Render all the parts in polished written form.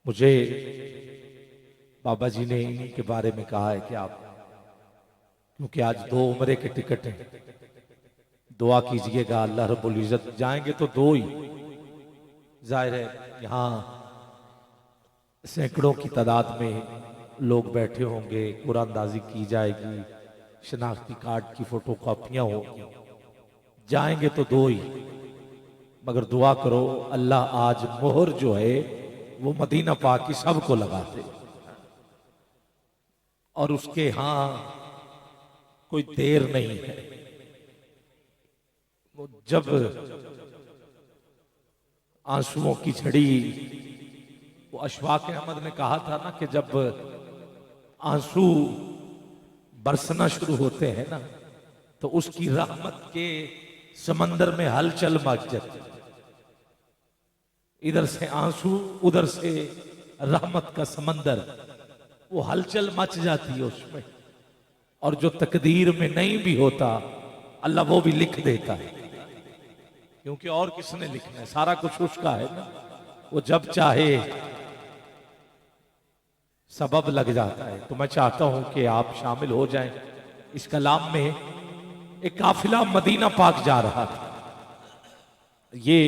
مجھے بابا جی نے انہی کے بارے میں کہا ہے کہ آپ کیونکہ آج 2 عمرے کے ٹکٹ ہیں، دعا کیجئے گا اللہ رب العزت، جائیں گے تو 2 ہی، ظاہر ہے یہاں سینکڑوں کی تعداد میں لوگ بیٹھے ہوں گے، قرآن اندازی کی جائے گی، شناختی کارڈ کی فوٹو کاپیاں ہوں گی، جائیں گے تو 2 ہی، مگر دعا کرو اللہ آج مہر جو ہے وہ مدینہ پاک کی سب کو لگا دے، اور اس کے ہاں کوئی دیر نہیں ہے۔ وہ جب آنسوؤں کی جھڑی، وہ اشفاق احمد نے کہا تھا نا کہ جب آنسو برسنا شروع ہوتے ہیں نا تو اس کی رحمت کے سمندر میں ہلچل مچ جاتی، ادھر سے آنسو ادھر سے رحمت کا سمندر، وہ ہلچل مچ جاتی ہے اس میں، اور جو تقدیر میں نہیں بھی ہوتا اللہ وہ بھی لکھ دیتا ہے، کیونکہ اور کس نے لکھنا ہے، سارا کچھ اس کا ہے نا، وہ جب چاہے سبب لگ جاتا ہے۔ تو میں چاہتا ہوں کہ آپ شامل ہو جائیں اس کلام میں۔ ایک قافلہ مدینہ پاک جا رہا تھا، یہ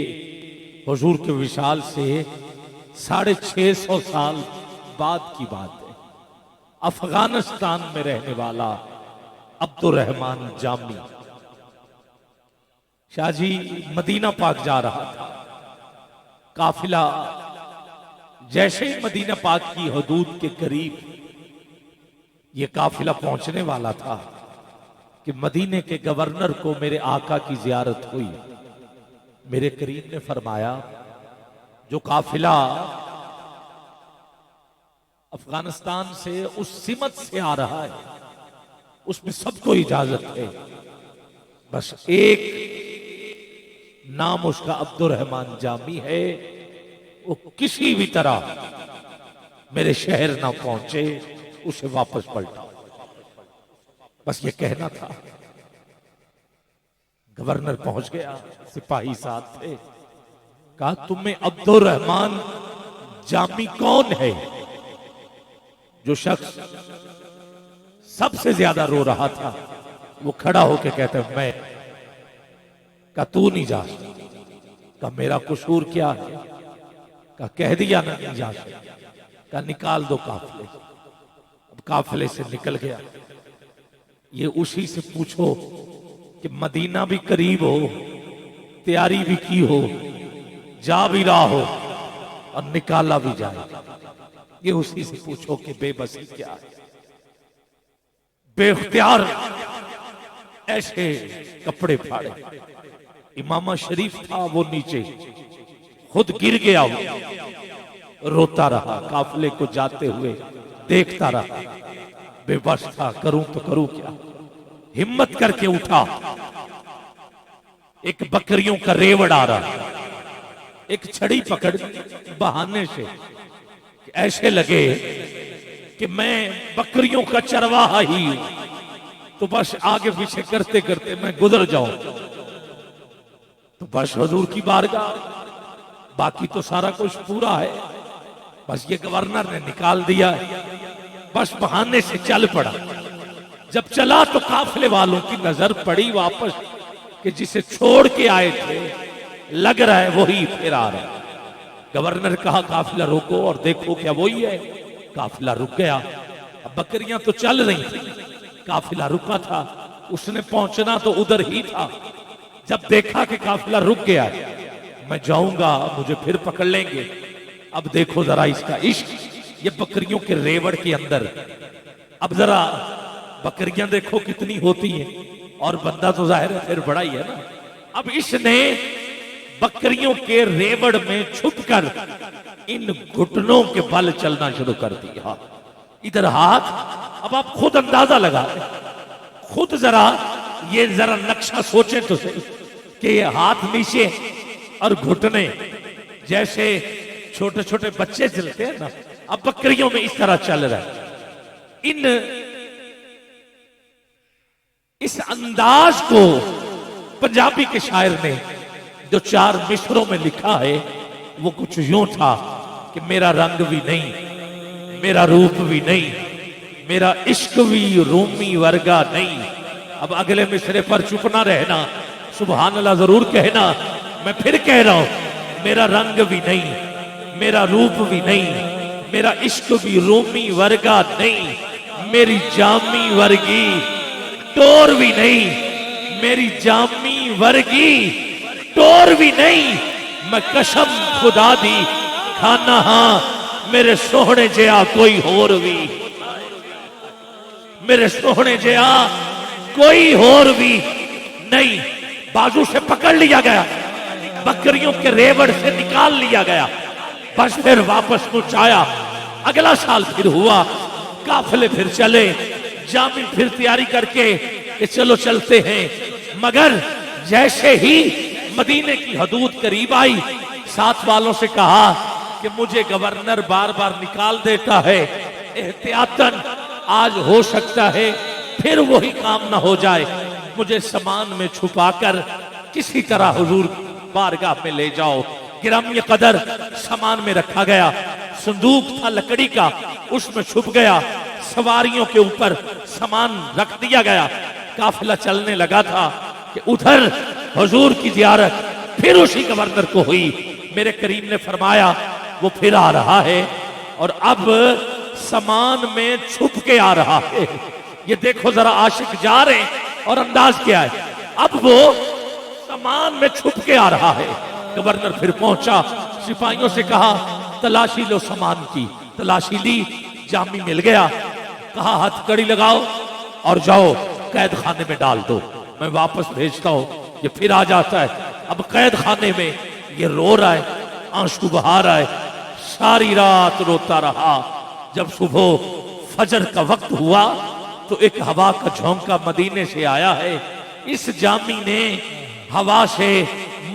حضور کے وصال سے 650 سال بعد کی بات ہے۔ افغانستان میں رہنے والا عبد الرحمن جامی شاہ جی مدینہ پاک جا رہا تھا۔ قافلہ جیسے ہی مدینہ پاک کی حدود کے قریب یہ قافلہ پہنچنے والا تھا کہ مدینے کے گورنر کو میرے آقا کی زیارت ہوئی۔ میرے کریم نے فرمایا جو قافلہ افغانستان سے اس سمت سے آ رہا ہے اس میں سب کو اجازت ہے، بس ایک نام اس کا عبد الرحمن جامی ہے، وہ کسی بھی طرح میرے شہر نہ پہنچے، اسے واپس پلٹا۔ بس یہ کہنا تھا۔ گورنر پہنچ گیا، سپاہی ساتھ تھے، کہا تم میں عبد الرحمن جامی کون ہے؟ جو شخص سب سے زیادہ رو رہا تھا وہ کھڑا ہو کے کہتا ہے میں۔ کہا تو نہیں جا سکتا۔ کہا میرا قصور کیا ہے؟ کہا کہہ دیا نہ نہیں جا سکتا۔ کہا نکال دو قافلے۔ اب قافلے سے نکل گیا۔ یہ اسی سے پوچھو کہ مدینہ بھی قریب ہو، تیاری بھی کی ہو، جا بھی رہا ہو اور نکالا بھی جائے، یہ اسی سے پوچھو کہ بے بسی کیا ہے۔ بے اختیار ایسے کپڑے پھاڑے، امامہ شریف تھا وہ نیچے خود گر گیا، وہ روتا رہا، قافلے کو جاتے ہوئے دیکھتا رہا، بے بس تھا، کروں تو کروں کیا۔ ہمت کر کے اٹھا، ایک بکریوں کا ریوڑ آ رہا، ایک چھڑی پکڑ بہانے سے، ایسے لگے کہ میں بکریوں کا چرواہا ہی ہوں، تو بس آگے پیچھے کرتے کرتے میں گزر جاؤں، تو بس حضور کی بارگاہ، باقی تو سارا کچھ پورا ہے، بس یہ گورنر نے نکال دیا ہے، بس بہانے سے چل پڑا۔ جب چلا تو قافلے والوں کی نظر پڑی واپس کہ جسے چھوڑ کے آئے تھے لگ رہا ہے وہی پھر آ رہا ہے۔ گورنر کہا قافلہ روکو اور دیکھو کیا وہی ہے۔ قافلہ رک گیا، اب بکریاں تو چل رہی تھیں، قافلہ رکا تھا، اس نے پہنچنا تو ادھر ہی تھا۔ جب دیکھا کہ قافلہ رک گیا، میں جاؤں گا مجھے پھر پکڑ لیں گے، اب دیکھو ذرا اس کا عشق، یہ بکریوں کے ریوڑ کے اندر، اب ذرا بکریاں دیکھو کتنی ہوتی ہیں اور بندہ تو ظاہر ہے پھر بڑا ہی ہے نا۔ اب اس نے بکریوں کے ریوڑ میں چھپ کر ان گھٹنوں کے بل چلنا شروع کر دیا، ادھر ہاتھ۔ اب آپ خود اندازہ لگا، خود یہ ذرا نقشہ سوچیں تو صحیح کہ یہ ہاتھ نیچے اور گھٹنے جیسے چھوٹے چھوٹے بچے چلتے ہیں نا، اب بکریوں میں اس طرح چل رہا ہے۔ اس انداز کو پنجابی کے شاعر نے جو 4 مصروں میں لکھا ہے وہ کچھ یوں تھا کہ میرا رنگ بھی نہیں، میرا روپ بھی نہیں، میرا عشق بھی رومی ورگا نہیں. اب اگلے مصرے پر چپ نہ رہنا، سبحان اللہ ضرور کہنا. میں پھر کہہ رہا ہوں، میرا رنگ بھی نہیں، میرا روپ بھی نہیں، میرا عشق بھی رومی ورگا نہیں، میری جامی ورگی ٹور بھی نہیں، میری جامی ورگی ٹور بھی نہیں. میں قسم خدا دی کھانا ہاں میرے سوہنے جیا کوئی ہور بھی، میرے سوہنے جیا کوئی ہور بھی نہیں. بازو سے پکڑ لیا گیا، بکریوں کے ریوڑ سے نکال لیا گیا، بس پھر واپس پہنچایا. اگلا سال پھر ہوا، قافلے پھر چلے، جامی پھر تیاری کر کے کہ چلو چلتے ہیں. مگر جیسے ہی مدینے کی حدود قریب آئی، ساتھ والوں سے کہا کہ مجھے گورنر بار بار نکال دیتا ہے، احتیاطاً آج ہو سکتا ہے پھر وہی کام نہ ہو جائے، مجھے سامان میں چھپا کر کسی طرح حضور بارگاہ میں لے جاؤ. گرامی قدر سامان میں رکھا گیا، صندوق تھا لکڑی کا، اس میں چھپ گیا، سواریوں کے اوپر سامان رکھ دیا گیا. قافلہ چلنے لگا تھا کہ ادھر حضور کی زیارت پھر اسی گورنر کو ہوئی. میرے کریم نے فرمایا وہ پھر آ رہا ہے اور اب سامان میں چھپ کے آ رہا ہے. یہ دیکھو ذرا عاشق جا رہے ہیں اور انداز کیا ہے، اب وہ سامان میں چھپ کے آ رہا ہے. گورنر پھر پہنچا، سپاہیوں سے کہا تلاشی لو سامان کی. تلاشی لی، جامی مل گیا. کہا ہتھ کڑی لگاؤ اور جاؤ قید خانے میں ڈال دو، میں واپس بھیجتا ہوں. یہ پھر آ جاتا ہے. اب قید خانے میں یہ رو رہا ہے، آنسو بہا رہا ہے، ساری رات روتا رہا. جب صبح فجر کا وقت ہوا تو ایک ہوا کا جھونکا مدینے سے آیا ہے. اس جامی نے ہوا سے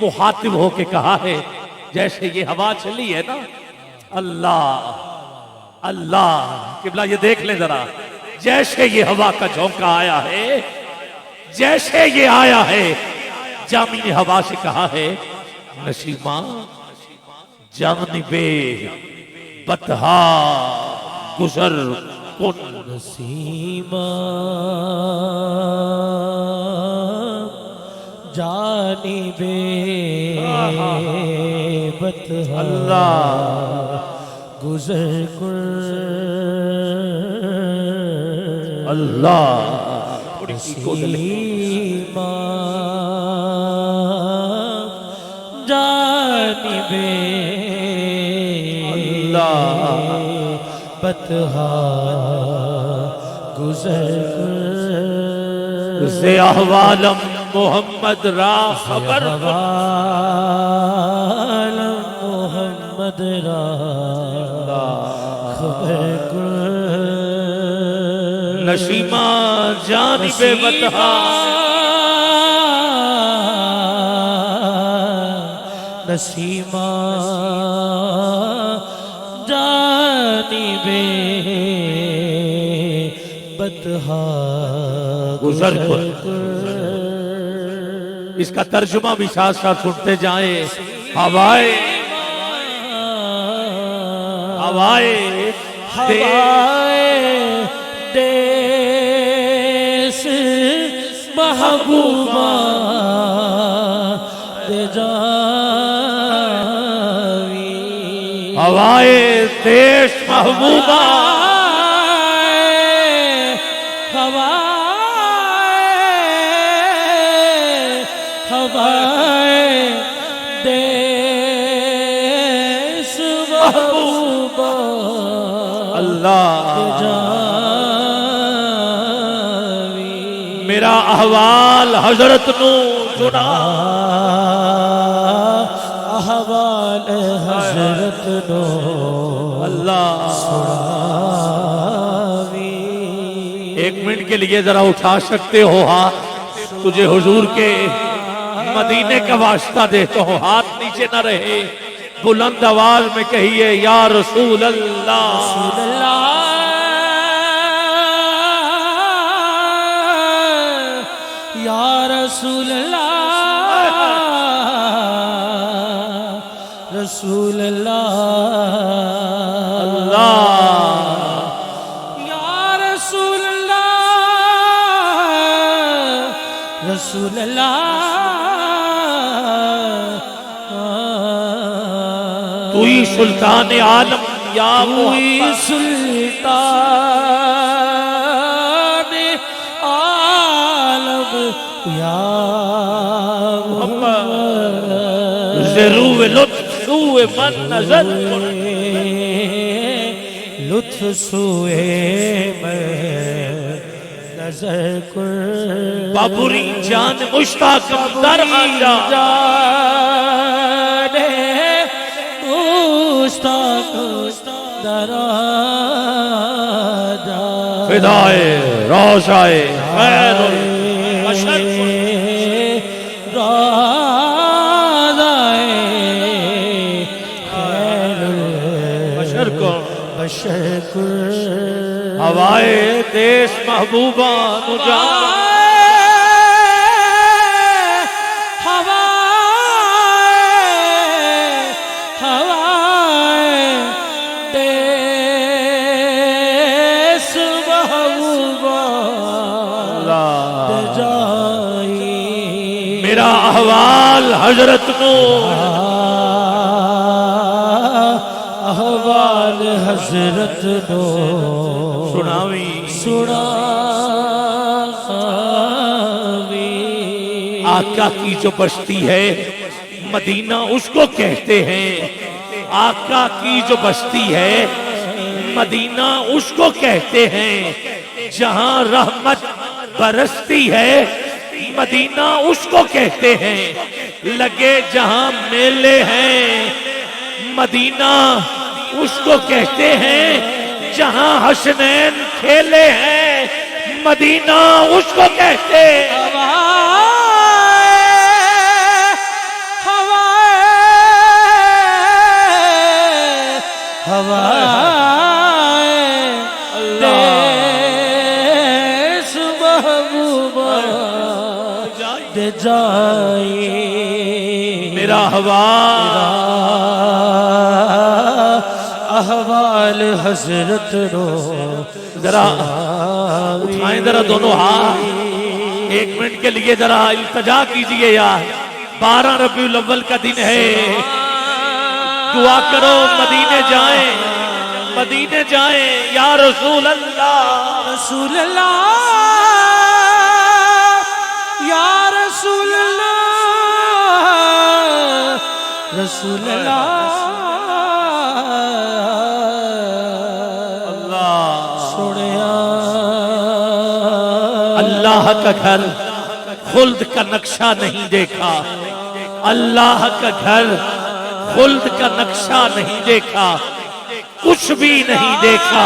مخاطب ہو کے کہا ہے، جیسے یہ ہوا چلی ہے نا، اللہ اللہ قبلہ یہ دیکھ لیں ذرا، جیسے یہ ہوا کا جھونکا آیا ہے، جیسے یہ آیا ہے، جامی نے ہوا سے کہا ہے نسیمہ جانب بطحا گزر کن. نسیمہ جانب بطحا اللہ گزر کن. اللہ نسیمہ جانب بطحا گزر کر. سے احوالم محمد را خبر عالم محمد را خبر کر. نسیمہ جانب بطحا، نسیمہ جانب بطحا گزر کر. اس کا ترجمہ بھی ساتھ ساتھ سنتے جائیں. ہوائے ہوائے دیس محبوبہ دے جاوی. ہوائے دیش محبوبہ، ہوائے دیس محبوبہ اللہ جاوی. میرا احوال حضرت نو سنا، احوال حضرت نو اللہ سناوی. ایک منٹ کے لیے ذرا اٹھا سکتے ہو ہاتھ؟ تجھے حضور کے مدینے کا واسطہ دیتا ہوں، ہاتھ نیچے نہ رہے، بلند آواز میں کہیے یا رسول اللہ. رسول اللہ یا رسول اللہ رسول اللہ رسول اللہ تو ہی سلطان عالم یا کوئی محمد سلطان عالم یا محمد ضرور لطف سوء من نظر کن لطف سوئے میں نظر کر بابری جان مشتاقم در آجا جانے مشتاق در آجا فدائے روزائے خیر البشر کن بشر کن ہوائے دیس محبوبہ نجات میرا احوال حضرت نو احوال حضرت نو سناوی سناوی آقا کی جو بستی ہے مدینہ اس کو کہتے ہیں آقا کی جو بستی ہے مدینہ اس کو کہتے ہیں جہاں رحمت برستی ہے مدینہ اس کو کہتے ہیں لگے جہاں میلے ہیں مدینہ اس کو کہتے ہیں جہاں حسنین کھیلے ہیں مدینہ اس کو کہتے ہیں دیس محبوبہ دے جائی میرا احوال حضرت رو ذرا اٹھائیں ذرا دونوں ہاتھ ایک منٹ کے لیے ذرا التجا کیجئے یار 12 ربیع الاول کا دن ہے دعا کرو مدینے جائیں یا رسول اللہ رسول اللہ یا رسول اللہ رسول اللہ اللہ کا گھر خلد کا نقشہ نہیں دیکھا اللہ کا گھر خلد کا نقشہ نہیں دیکھا کچھ بھی نہیں دیکھا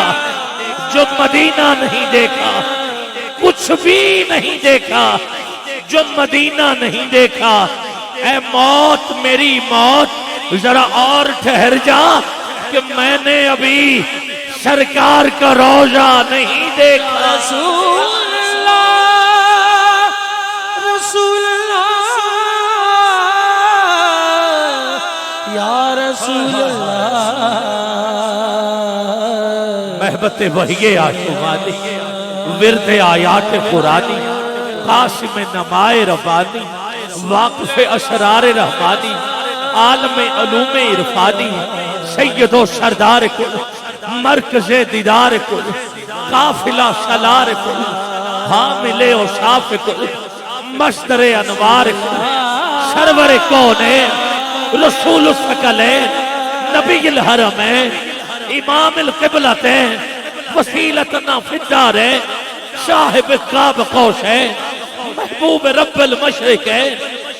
جو مدینہ نہیں دیکھا کچھ بھی نہیں دیکھا جو مدینہ نہیں دیکھا اے موت میری موت ذرا اور ٹھہر جا کہ میں نے ابھی سرکار کا روضہ نہیں دیکھا رسول اللہ رسول اللہ یا رسول اللہ محبت وحی آشومانی ورد آیات قرآنی قاسم نمائے ربانی واقف اسرار رحمانی عالم علوم عرفانی سید و سردار کل مرکز دیدار کل قافلہ سلار کل حامل و صاف کل مصدر انوار کل سرور کونین رسول الثقلین نبی الحرمین امام القبلتین وسیلتنا فی الدارین صاحب قاب قوسین محبوب رب المشرقین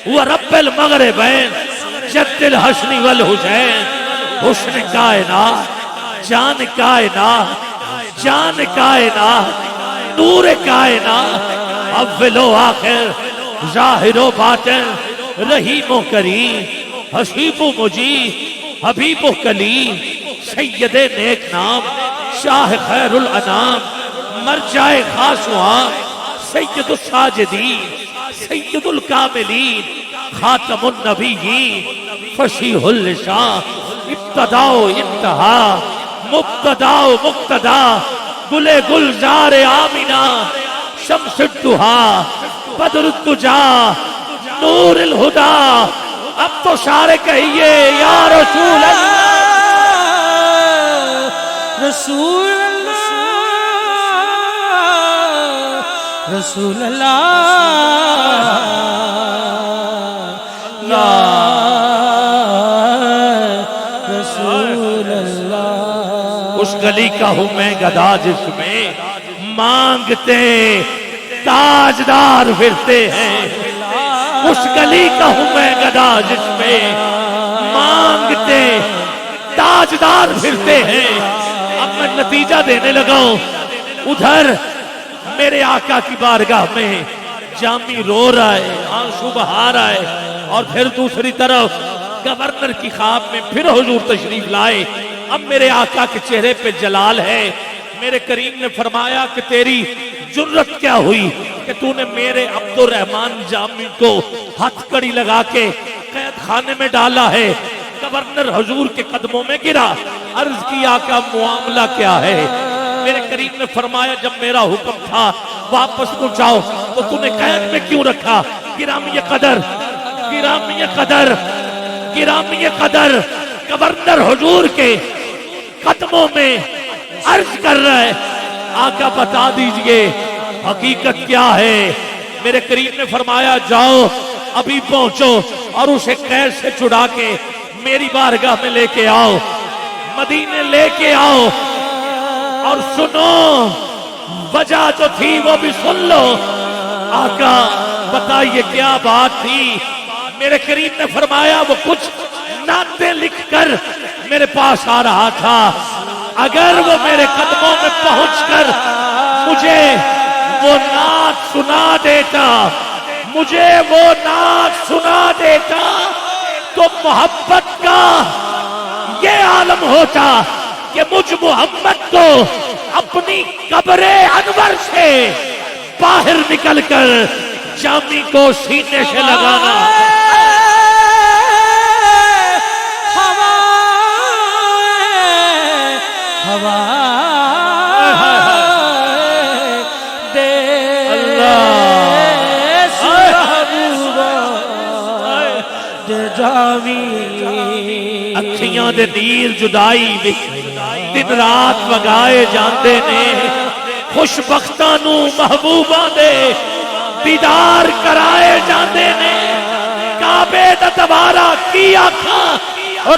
ورب المغربین جد الحسن والحسین حسن کائنات جان کائنات جان کائنات نور کائنات اول و آخر ظاہر و باطن رحیم و کریم حسیب و مجید حبیب و کلیم سید نیک نام شاہ خیر الانام مرجع خاص و عام سید الساجدین سید الکاملین خاتم النبیین فصیح اللسان ابتدا و انتہا مبتدا و مقتدا گل گلزار آمینہ شمس الدہا بدر الدجا نور الہدا. اب تو سارے کہیے یا رسول اللہ رسول اللہ رسول اللہ یا رسول اللہ. اس گلی کا ہوں میں گدا جس میں مانگتے تاجدار پھرتے ہیں. اس گلی کا ہوں میں گدا جس میں مانگتے تاجدار پھرتے ہیں. اب میں نتیجہ دینے لگا ہوں. ادھر میرے آقا کی بارگاہ میں جامی رو رہا ہے, آنسو بہا رہا ہے, اور پھر دوسری طرف گورنر کی خواب میں پھر حضور تشریف لائے. اب میرے آقا کے چہرے پہ جلال ہے. میرے کریم نے فرمایا کہ تیری جرت کیا ہوئی کہ تو نے میرے عبد الرحمن جامی کو ہتھ کڑی لگا کے قید خانے میں ڈالا ہے. گورنر حضور کے قدموں میں گرا, عرض کیا آقا معاملہ کیا ہے؟ میرے کریم نے فرمایا جب میرا حکم تھا واپس کو جاؤ تو تو نے قید میں کیوں رکھا؟ گرامی قدر گرامی قدر گرامی قدر گورنر حضور کے قدموں میں عرض کر رہا ہے آقا بتا دیجئے حقیقت کیا ہے؟ میرے کریم نے فرمایا جاؤ ابھی پہنچو اور اسے قید سے چھڑا کے میری بارگاہ میں لے کے آؤ, مدینے لے کے آؤ, اور سنو وجہ جو تھی وہ بھی سن لو. آقا بتائیے کیا بات تھی؟ میرے کریم نے فرمایا وہ کچھ نعتیں لکھ کر میرے پاس آ رہا تھا. اگر وہ میرے قدموں میں پہنچ کر مجھے وہ نعت سنا دیتا, مجھے وہ نعت سنا دیتا تو محبت کا یہ عالم ہوتا کہ مجھ محمد کو اپنی قبر انور سے باہر نکل کر جامی کو سینے سے لگانا. اکھیاں دے نیر جدائی وچ دن رات وگائے جاندے نے, خوش بختاں نو محبوباں دے دیدار کرائے جاندے نے. کعبے دا دوارا کی آکھاں,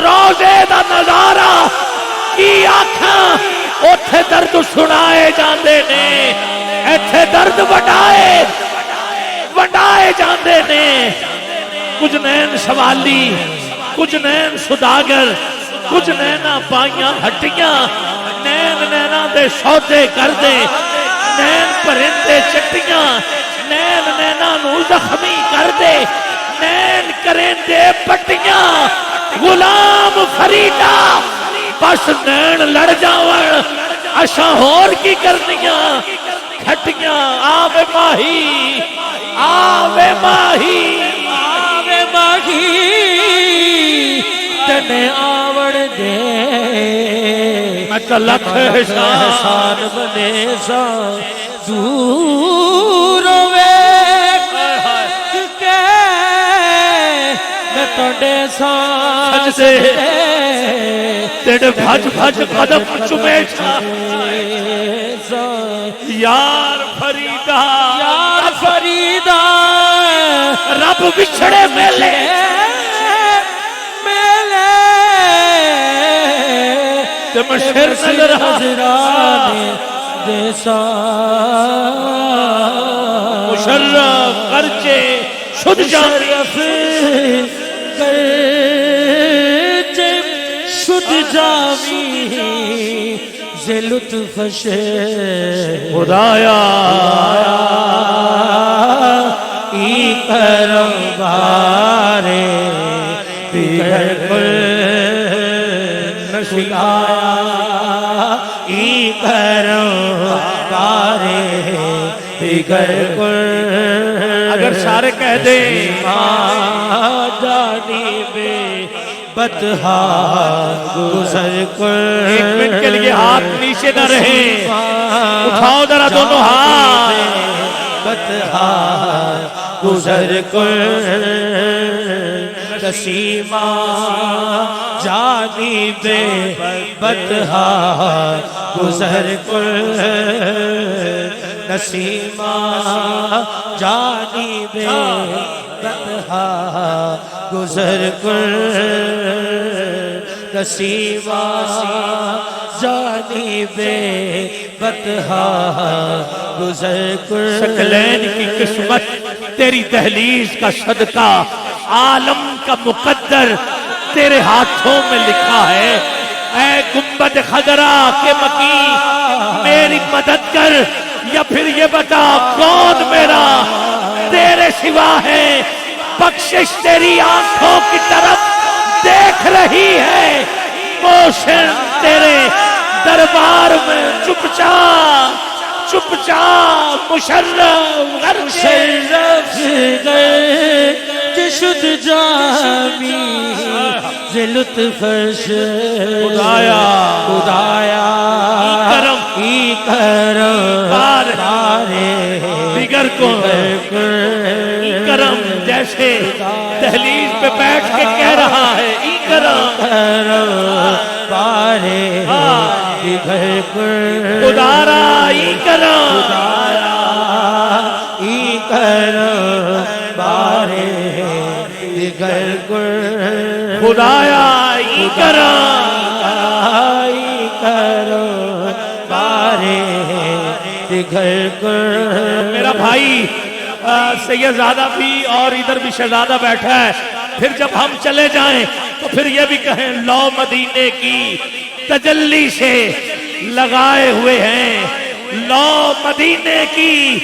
روزے دا نظارہ کی آکھاں, اوتھے درد سنائے جاندے نے, ایتھے درد وڈائے جاندے نے. کچھ نین سوالی, کچھ نین سداگر, کچھ نینا پائیاں ہٹیاں, نین نینا دے سودے کر دے, نین پرندے چٹیاں, نین نینا نو زخمی کر دے, نین کریں دے پٹیاں. غلام فریدہ بس نین لڑ جاوڑ اشاں ہور کی کرنیاں کھٹیاں. آوے ماہی آوے ماہی آوے ماہی تنے آوڑ دے, میں لکھ احسان بنے سا دور ہوئے کے میں توڑے سجدے تیڑے بھج بھج قدم چمے چھا. یار فریدہ یار فریدہ رب بچھڑے ملے تے مشہر نظر حضرانے دیسا مشرف کرچے شد جامی کرچے شد جامی ز لطف شے خدایا ای کرم بارے بیگر کل نشیایا ای کرم بارے بیگر کل. اگر سارے کہہ دیں جانی بے بتہا گزر کر, ایک منٹ کے لیے ہاتھ نیچے نہ رہے, اٹھاؤ ذرا دونوں ہاتھ. بتہا گزر کر نسیمہ جانب بطحا گزر کر نسیمہ جانب بطحا گزر کر نسیمہ جانب بطحا گزر کر ثقلین کی قسمت تیری دہلیز کا صدقہ عالم کا مقدر تیرے ہاتھوں میں لکھا ہے اے گنبد خضرا کے مکین میری مدد کر یا پھر یہ بتا کون میرا تیرے سوا ہے بخشش تیری آنکھوں کی طرف دیکھ رہی ہے موشن تیرے دربار میں چپ چاپ مشرف شد جامی ز لطفش خدایا کرم بارے دیگر کو کرم جیسے دہلیز پہ بیٹھ کے کہہ رہا ہے ای کرم بارے خدارا ای کرم بارے خدایا ای کرم بارے میرا بھائی سید زادہ بھی اور ادھر بھی شہزادہ بیٹھا ہے پھر جب ہم چلے جائیں تو پھر یہ بھی کہیں لو مدینے کی تجلی سے لگائے ہوئے ہیں لو مدینے کی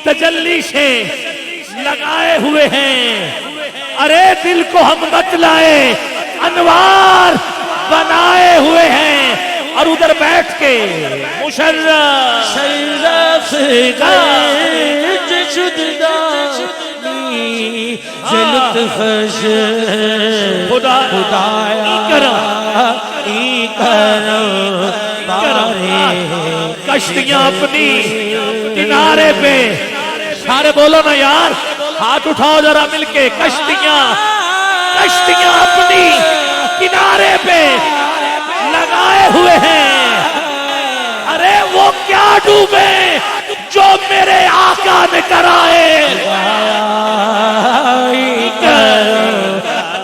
تجلی سے لگائے ہوئے ہیں ارے دل کو ہم بتلائے انوار بنائے ہوئے ہیں اور ادھر بیٹھ کے مشرف لطفش خدایا کشتیاں اپنی کنارے پہ سارے بولو نا یار ہاتھ اٹھاؤ ذرا مل کے کشتیاں اپنی کنارے پہ لگائے ہوئے ہیں ارے وہ کیا ڈوبے جو میرے آقا نے کرائے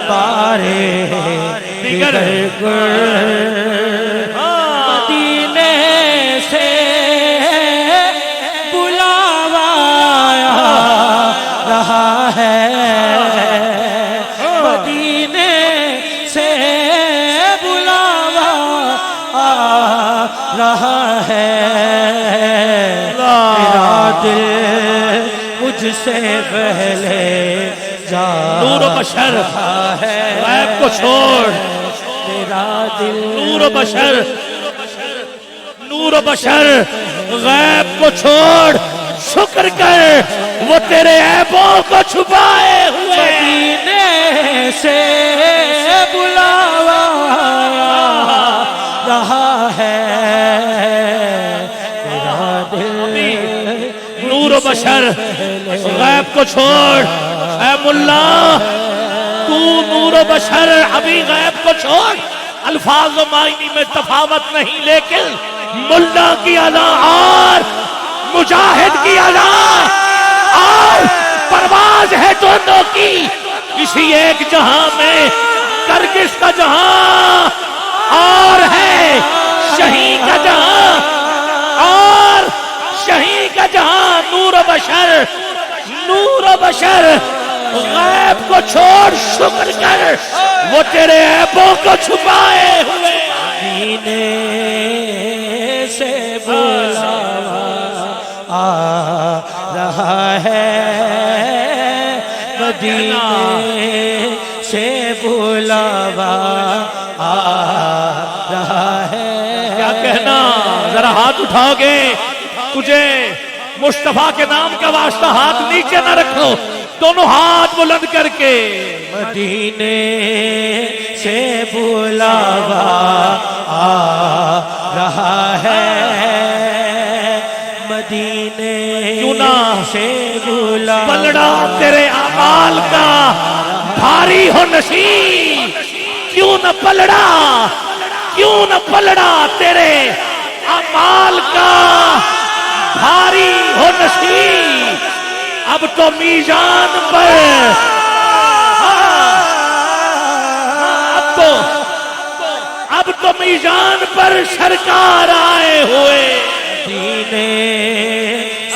بارے مدینے سے بلاوا رہا ہے مدینے سے بلاوا رہا ہے میرا دل مجھ سے پہلے جا نور و بشر ہے غیب کو چھوڑ میرا دل نور و بشر غیب کو چھوڑ شکر کر وہ تیرے عیبوں کو چھپائے ہوئے مدینے سے بلاوا رہا ہے میرا دل نور و بشر غیب کو چھوڑ اے ملا تو نور و بشر ابھی غیب کو چھوڑ الفاظ و معنی میں تفاوت نہیں لیکن ملا کی ادا اور مجاہد کی ادا اور پرواز ہے دونوں کی کسی ایک جہاں میں کرگس کا جہاں اور ہے شہین کا جہاں اور شہین کا جہاں نور و بشر غیب کو چھوڑ شکر کر وہ تیرے عیبوں کو چھپائے ہوئے مدینے سے بلاوا آ رہا ہے مدینے سے بلاوا آ رہا ہے کیا کہنا ذرا ہاتھ اٹھاؤ گے تجھے مصطفیٰ کے نام کا واسطہ ہاتھ نیچے نہ رکھو دونوں ہاتھ بلند کر کے مدینے سے بلاوا آ رہا ہے مدینے کیوں نہ کا سے بلاوا پلڑا تیرے اعمال کا بھاری ہو نصیب، کیوں نہ پلڑا، کیوں نہ پلڑا تیرے اعمال کا بھاری ہو نصیب۔ اب تو میزان پر اب تو میزان پر سرکار آئے ہوئے، مدینے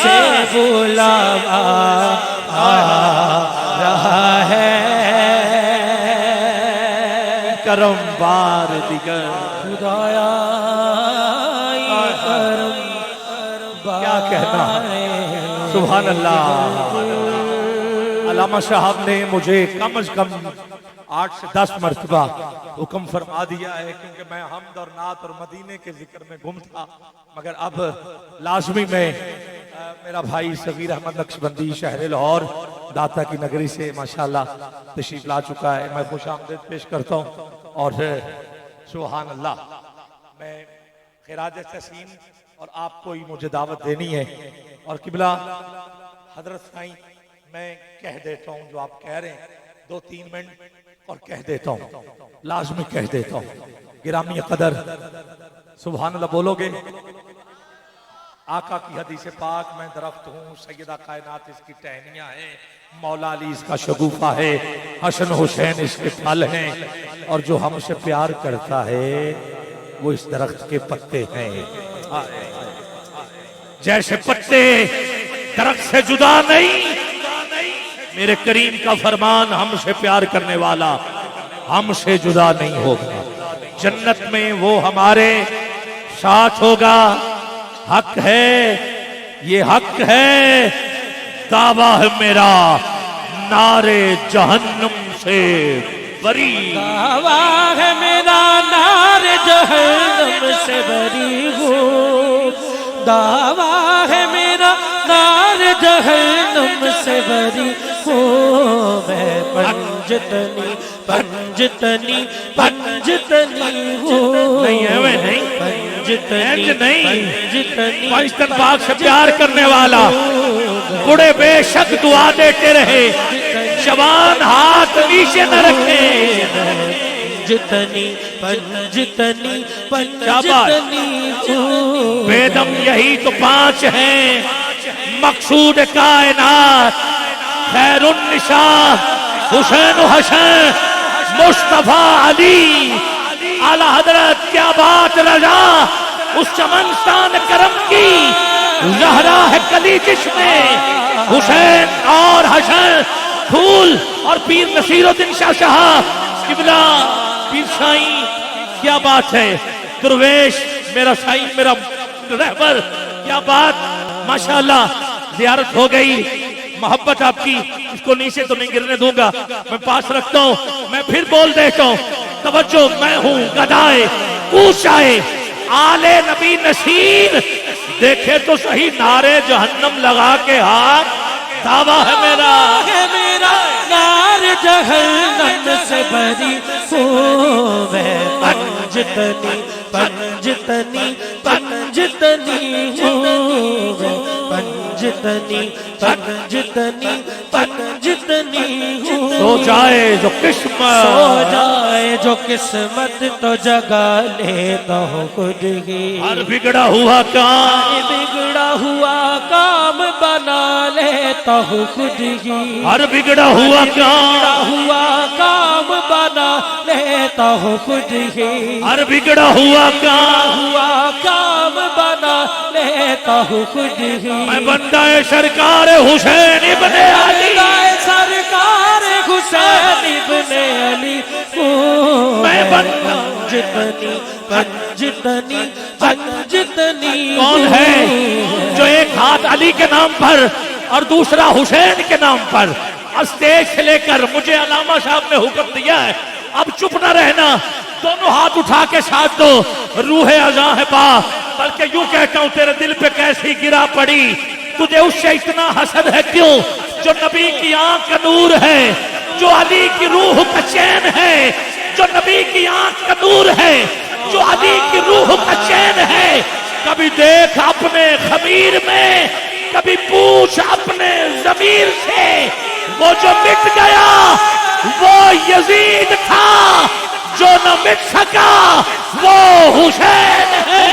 سے بلاوا آ رہا ہے، کرم بار دیگر خدایا کرم کیا کہنا۔ سبحان اللہ۔ علامہ صاحب نے مجھے کم از کم 8 سے 10 مرتبہ حکم فرما دیا ہے، کیونکہ میں حمد اور نعت اور مدینے کے ذکر میں گم تھا، مگر اب لازمی میں میرا بھائی صغیر احمد نقشبندی شہر لاہور داتا کی نگری سے ماشاءاللہ تشریف لا چکا ہے، میں خوش آمدید پیش کرتا ہوں۔ اور سبحان اللہ، میں خراج تحسین اور آپ کو ہی مجھے دعوت دینی ہے، اور قبلہ حضرت سائیں میں کہہ دیتا ہوں جو آپ کہہ رہے ہیں 2-3 منٹ اور کہہ دیتا ہوں، لازمی کہہ دیتا ہوں۔ گرامی قدر سبحان اللہ بولو گے؟ آقا کی حدیث پاک، میں درخت ہوں، سیدہ کائنات اس کی ٹہنیاں ہیں، مولا علی اس کا شگوفہ ہے، حسن حسین اس کے پھل ہیں، اور جو ہم سے پیار کرتا ہے وہ اس درخت کے پتے ہیں۔ جیسے پتے درخت سے جدا نہیں، میرے کریم کا فرمان ہم سے پیار کرنے والا ہم سے جدا نہیں ہوگا، جنت میں وہ ہمارے ساتھ ہوگا۔ حق ہے، یہ حق ہے، دعویٰ ہے میرا نارے جہنم سے بری، دعویٰ ہے میرا نار جہنم سے بری ہوں، دعویٰ ہے میرا نار جہنم سے بری ہوں، میں پنجتنی پنجتنی پنجتنی ہوں، نہیں ہے وہ نہیں، پنجتنی پنجتنی پاکستان پاک سے پیار کرنے والا بڑے بے شک دعا دیتے رہے، جوان ہاتھ نیچے نہ رکھے۔ پنجتنی پنجتنی پنجتنی ہوں، بیدم یہی تو 5 ہیں، مقصود کائنات خیر النساء حسین و حسن مصطفیٰ علی اعلی حضرت، کیا بات رضا اس چمنستان کرم کی زہرا ہے کلی جس میں حسین اور حسن پھول، اور پیر نصیر الدین شاہ صاحب قبلہ پیر سائیں، کیا بات ہے، درویش میرا سائیں میرا رہبر، کیا بات، ماشاءاللہ زیارت ہو گئی، محبت آپ کی، اس کو نیچے تو نہیں گرنے دوں گا، میں پاس رکھتا ہوں، میں پھر بول دیتا ہوں، توجہ، میں ہوں گدائے کوشائے آل نبی نصیر، دیکھے تو صحیح نعرے جہنم لگا کے ہاتھ، دعویٰ ہے میرا نار جہنم سے بری ہوں، میں پنجتنی پنجتنی پنجتنی ہوں، پنجتنی پنجتنی پنجتنی ہوں، سو جائے جو قسمت، سو جائے جو قسمت تو جگا لیتا ہوں خود ہی، ہر بگڑا ہوا کام، بگڑا ہوا کام بنا لیتا ہوں خود ہی، ہر بگڑا ہوا کام، ہوا کام بنا لیتا ہوں خود ہی، ہر بگڑا ہوا کام، ہوا کام بنا لیتا ہوں خود ہی، میں بندہ سرکار حسین ابن علی، سرکار حسین ابن علی ہوں، میں بندہ پنجتنی پنجتنی پنجتنی کون ہے جو ایک ہاتھ علی کے نام پر اور دوسرا حسین کے نام پر اسٹیج سے لے کر، مجھے علامہ صاحب نے حکم دیا ہے اب چپ نہ رہنا، دونوں ہاتھ اٹھا کے ساتھ دو، روح ازاں ہے با، بلکہ یوں کہتا ہوں تیرے دل پہ کیسی گرا پڑی، تجھے اس سے اتنا حسد ہے کیوں، جو نبی کی آنکھ کا نور ہے، جو علی کی روح کا چین ہے، جو نبی کی آنکھ کا نور ہے، جو علی کی روح کا چین ہے، کبھی دیکھ اپنے خمیر میں کبھی پوچھ اپنے ضمیر سے، وہ جو مٹ گیا وہ یزید تھا، جو نہ مٹ سکا وہ حسین ہے۔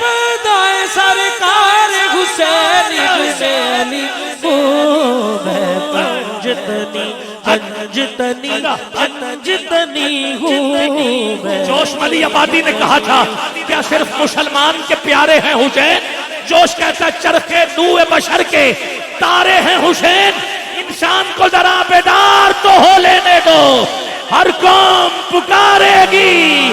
بدائے سرکار حسین ابن علی ہوں میں، پنجتنی پنجتنی پنجتنی ہوں میں۔ جوش علی آبادی نے کہا تھا کیا صرف مسلمان کے پیارے ہیں حسین؟ جوش کہتا ہے چرخے نور بشر کے تارے ہیں حسین، انسان کو ذرا بیدار تو ہو لینے دو، ہر قوم پکارے گی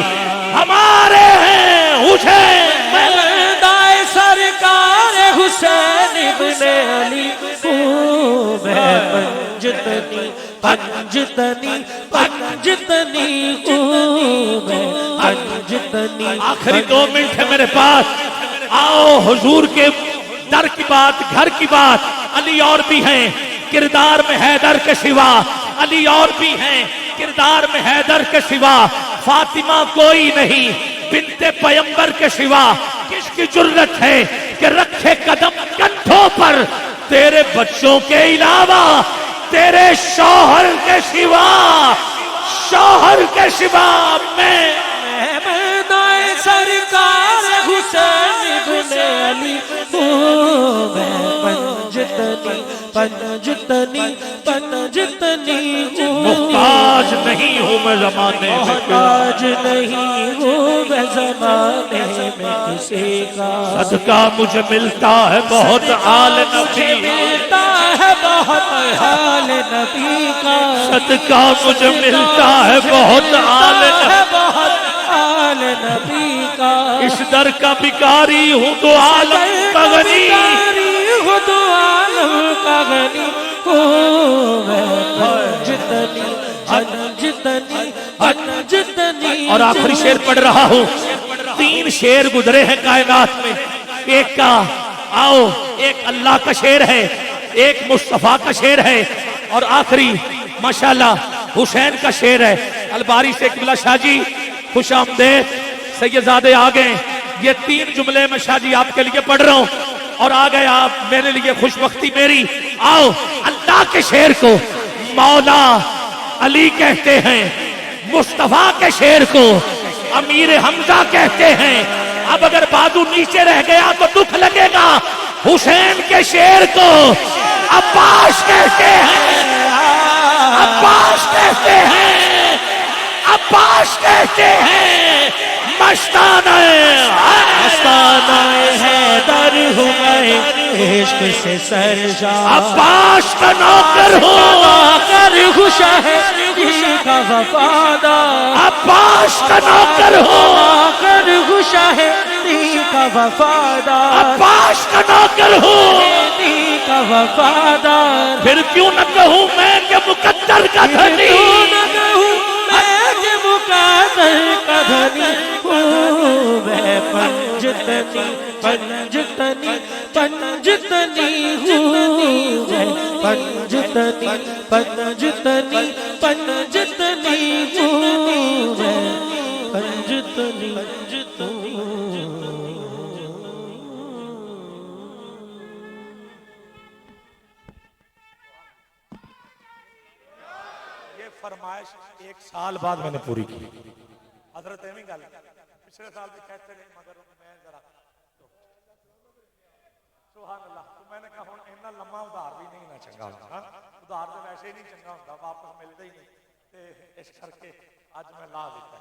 ہمارے ہیں حسین۔ بدائے سرکار حسین ابن علی ہوں میں، پنجتنی پنجتنی پنجتنی ہوں میں، پنجتنی۔ آخری 2 منٹ ہے میرے پاس، آؤ حضور کے در کی بات، گھر کی بات، علی اور بھی ہیں کردار میں حیدر کے سوا، علی اور بھی ہیں کردار میں حیدر کے سوا، فاطمہ کوئی نہیں بنت پیمبر کے سوا، کس کی جرت ہے کہ رکھے قدم کندھوں پر تیرے بچوں کے علاوہ، تیرے شوہر کے سوا، شوہر کے سوا میں۔ بدائے سرکار حسین ابن علی ہوں میں، پنجتنی پنجتنی پنجتنی ہوں۔ محتاج نہیں ہوں میں زمانے میں، محتاج نہیں ہوں میں زمانے میں کسی کا، صدقہ مجھے ملتا ہے بہت آل مجھے نبی، ملتا ہے بہت حال نبی کا، صدقہ مجھے ملتا ہے بہت آل نبی، بہت حال نبی کا۔ اس در کا بکاری ہوں تو عالم کا غنی، ہو تو عالم کا غنی ہوں میں، پنجتنی پنجتنی پنجتنی۔ اور آخری شعر پڑھ رہا ہوں، 3 شعر گزرے ہیں کائنات میں، ایک کا آؤ ایک اللہ کا شعر ہے، ایک مصطفیٰ کا شعر ہے، اور آخری ماشاءاللہ حسین کا شعر ہے۔ الباری سے قبلہ شاہ جی خوش آمدید، سیدزادے آ گئے، یہ 3 جملے میں شاہ جی آپ کے لیے پڑھ رہا ہوں، اور آ گئے آپ، میرے لیے خوش بختی میری۔ آؤ اللہ کے شعر کو مولا علی کہتے ہیں، مصطفیٰ کے شعر کو امیر حمزہ کہتے ہیں، اب اگر بازو نیچے رہ گیا تو دکھ لگے گا، حسین کے شعر کو عباس کہتے ہیں، عباس کہتے ہیں، عباس کہتے ہیں، مستانہ حیدر ہوں میں، عشق سے سرشار، عباس کا نوکر ہوں، کر خوش ہے کا وفادار، عباس کا نوکر ہوں، کر خوش ہے کا وفادار، عباس کا نوکر ہوں، کا وفادار۔ پھر کیوں نہ کہوں میں کہ مقدر کا دھنی، کیوں نہ کہوں میں کہ مقدر کا دھنی ہوں میں، پنجتنی پنجتنی پنجتنی ہوں میں، پنجتنی پنجتنی پنجتنی ہوں میں، پنجتنی پنجتنی۔ یہ فرمائش 1 سال بعد میں نے پوری کی، حضرت ایمی گل پچھلے سال بھی کہتے رہے مگر میں ذرا سبحان اللہ، تو میں نے کہا ہوں اتنا لمبا ادھار بھی نہیں نہ چنگا ہوتا، ادھار تو ویسے ہی نہیں چنگا ہوتا، واپس ملتا ہی نہیں، تے اس کر کے اج میں لا دیتا۔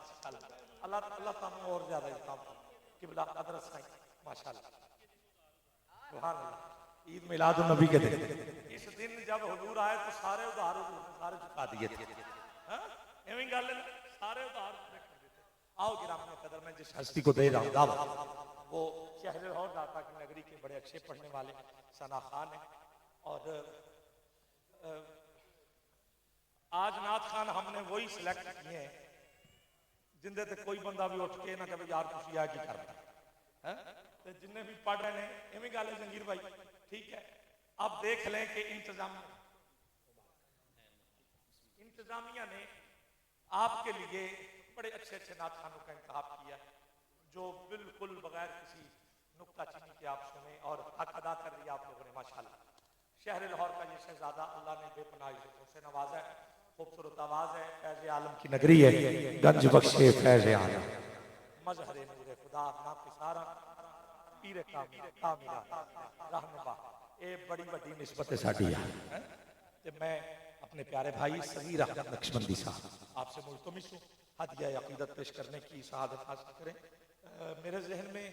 اللہ اللہ تعالیٰ اور زیادہ احترام قبلہ حضرت سائیں ماشاءاللہ سبحان اللہ۔ عید میلاد النبی کے دن، اس دن جب حضور آئے تو سارے ادھار حضور نے سارے چکا دیے تھے، ایویں گل ہے سارے ادھار پورے کر دیتے۔ آؤ گرامی قدر میں جس ہستی کو دے رہا ہوں دعوت، وہ شہر لاہور داتا کی نگری کے بڑے اچھے پڑھنے والے ثنا خان ہیں، اور آج نعت خان ہم نے وہی سلیکٹ کیے ہیں جن دے تے کوئی بندہ بھی اٹھ کے نہ کہ یار تسی آ کی کرنا ہے، جن بھی پڑھ رہے ہیں ایویں گل ہے جنگیر بھائی ٹھیک ہے۔ اب دیکھ لیں کہ انتظامیہ نے آپ کے لیے بڑے اچھے اچھے نعت خانوں کا انتخاب کیا جو بالکل بغیر کسی نکتہ چینی کے آپ سنیں اور حق ادا کر لیا آپ لوگوں نے ماشاءاللہ. شہر لاہور کا یہ شہزادہ اللہ نے بے پناہ عزتوں سے نوازا ہے. خوبصورت آواز ہے. فیض عالم کی نگری ہے. گنج بخشے فیض عالم. مظہر نور خدا ناقصارا پیر کاملہ رہنما. اے بڑی بڑی نسبت ساڈی ہے. تے میں اپنے پیارے بھائی صغیر احمد نقشبندی صاحب آپ سے ملتمس ہوں ہدیہ عقیدت پیش کرنے کی سعادت حاصل کریں. میرے ذہن میں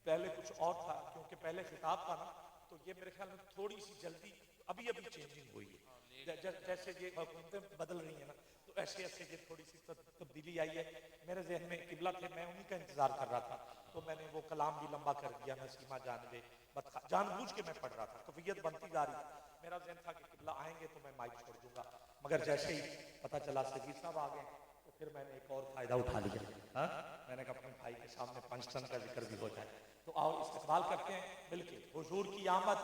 پہلے کچھ اور تھا کیونکہ پہلے خطاب تھا نا تو یہ میرے خیال میں تھوڑی سی جلدی ابھی چینجنگ ہوئی ہے. جیسے یہ حکومتیں بدل رہی ہیں نا تو ایسے یہ تھوڑی سی تبدیلی آئی ہے. میرے ذہن میں قبلہ تھے میں انہی کا انتظار کر رہا تھا تو میں نے وہ کلام بھی لمبا کر دیا. میں سیما جانبے جان بوجھ کے میں پڑھ رہا تھا کفیت بنتی جا رہی. میرا ذہن تھا کہ قبلہ آئیں گے تو میں مائک چھوڑ دوں گا مگر جیسے ہی پتہ چلا صغیر صاحب آ گئے تو پھر میں نے ایک اور فائدہ اٹھا لیا. میں نے کہا اپنے بھائی کے سامنے پنجتن کا ذکر بھی ہو جائے. تو آؤ استقبال کرتے ہیں مل کے حضور کی آمد.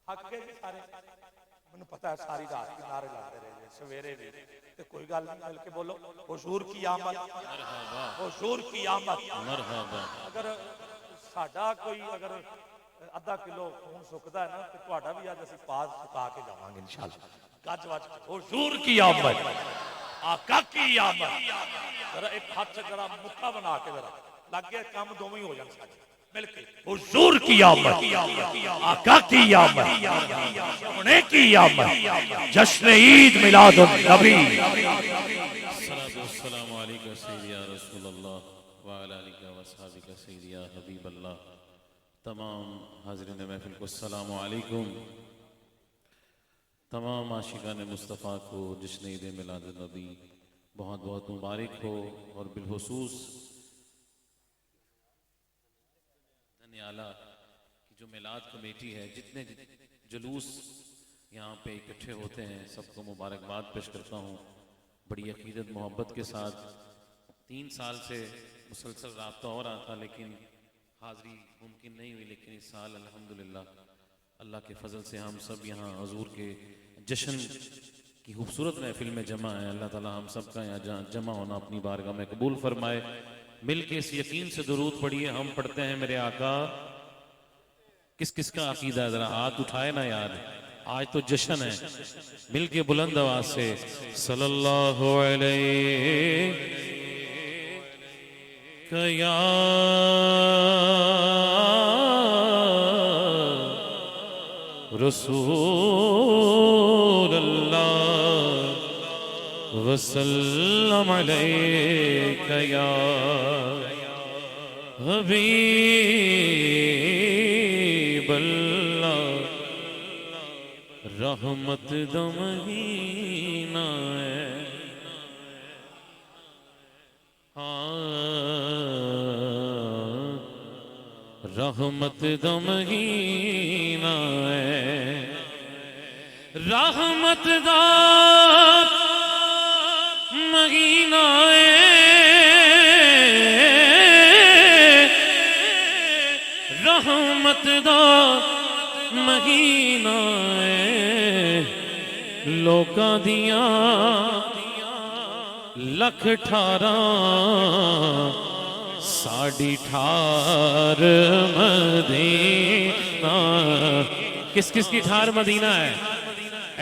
تھک گئے جی سارے. مجھے پتا ہے ساری رات کی نعرے لاتے رہے سویرے بھی تو کوئی گل نہیں مل کے بولو حضور کی آمد حضور کی آمد. اگر ساڈا کوئی اگر ادھا کلو خون سکتا ہے نا تو تہاڈا بھی اج اسی پاس سکا کے جاواں گے انشاءاللہ. گج وج حضور کی آمد آقا کی آمد. ذرا ایک ہاتھ سے ذرا مکہ بنا کے ذرا لگ گیا کام دوویں ہو جان سارے مل کے حضور کی آمد آقا کی آمد سونے کی آمد جشن عید میلاد النبی. السلام علیکم سیدی یا رسول اللہ وعلی آلہ وصحبہ سیدی یا حبیب اللہ. تمام حاضرین محفل کو السلام علیکم. تمام عاشقان مصطفیٰ کو جشن عید میلاد النبی بہت بہت مبارک ہو. اور بالخصوص دھنیالہ کی جو میلاد کمیٹی ہے جتنے جلوس یہاں پہ اکٹھے ہوتے ہیں سب کو مبارکباد پیش کرتا ہوں بڑی عقیدت محبت کے ساتھ. 3 سال سے مسلسل رابطہ ہو رہا تھا لیکن حاضری ممکن نہیں ہوئی. لیکن اس سال الحمدللہ اللہ کے فضل سے ہم سب یہاں حضور کے جشن کی خوبصورت محفل میں جمع ہیں. اللہ تعالی ہم سب کا یہاں جمع ہونا اپنی بارگاہ میں قبول فرمائے. مل کے اس یقین سے درود پڑھیے. ہم پڑھتے ہیں میرے آقا. کس کس کا عقیدہ ہے ذرا ہاتھ اٹھائے نا یار. آج تو جشن ہے. مل کے بلند آواز سے صلی اللہ علیہ یا رسول اللہ وسلم علیک یا حبیب اللہ. رحمت دو مہینہ ہے رحمت دو مہینہ ہے. رحمت دا مہینہ ہے رحمت دا مہینہ ہے. لوکاں دیاں لکھ 18 ساڑھی 18 مدینہ. کس کس کی 18 مدینہ ہے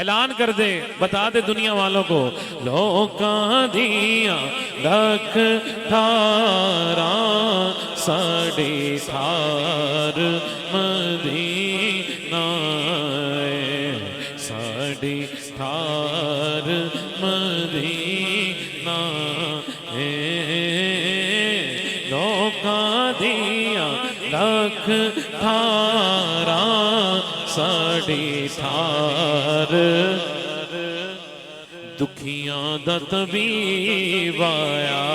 اعلان کر دے بتا دے دنیا والوں کو. لوکاں دیاں لکھ 18 ساڑھی 18 مدینہ ساڑھی 18 مدینہ لوکاں دیاں لکھ 18 ساڑھی 18 دکھیاں دا طبیب آیا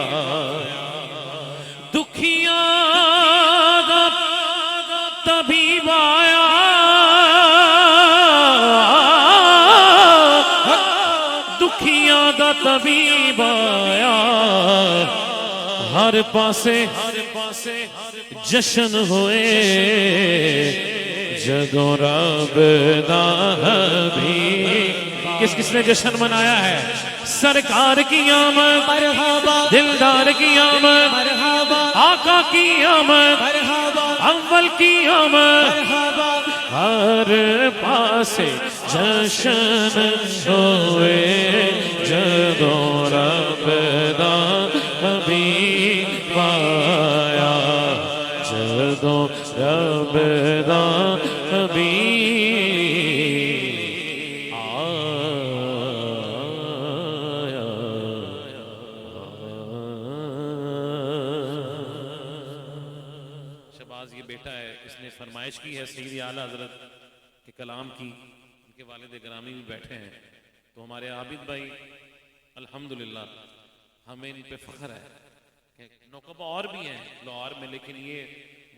دکھیاں دا طبیب آیا دکھیاں دا طبیب آیا. ہر پاسے جشن ہوئے جدوں رب دا حبیب. کس کس نے جشن منایا ہے سرکار کی آمد مرحبا دلدار کی آمد مرحبا آقا کی آمد مرحبا اول کی آمد مرحبا ہر پاس جشن ہوئے جدو رب دا حبیب پایا جدو رب دا حبیب آیا شہباز یہ بیٹا ہے، اس نے فرمائش کی ہے سید اعلیٰ حضرت کے کلام کی، ان کے والد گرامی بھی بیٹھے ہیں، تو ہمارے عابد بھائی الحمدللہ ہمیں ان پہ فخر ہے کہ نوکبہ اور بھی ہیں لاہور میں، لیکن یہ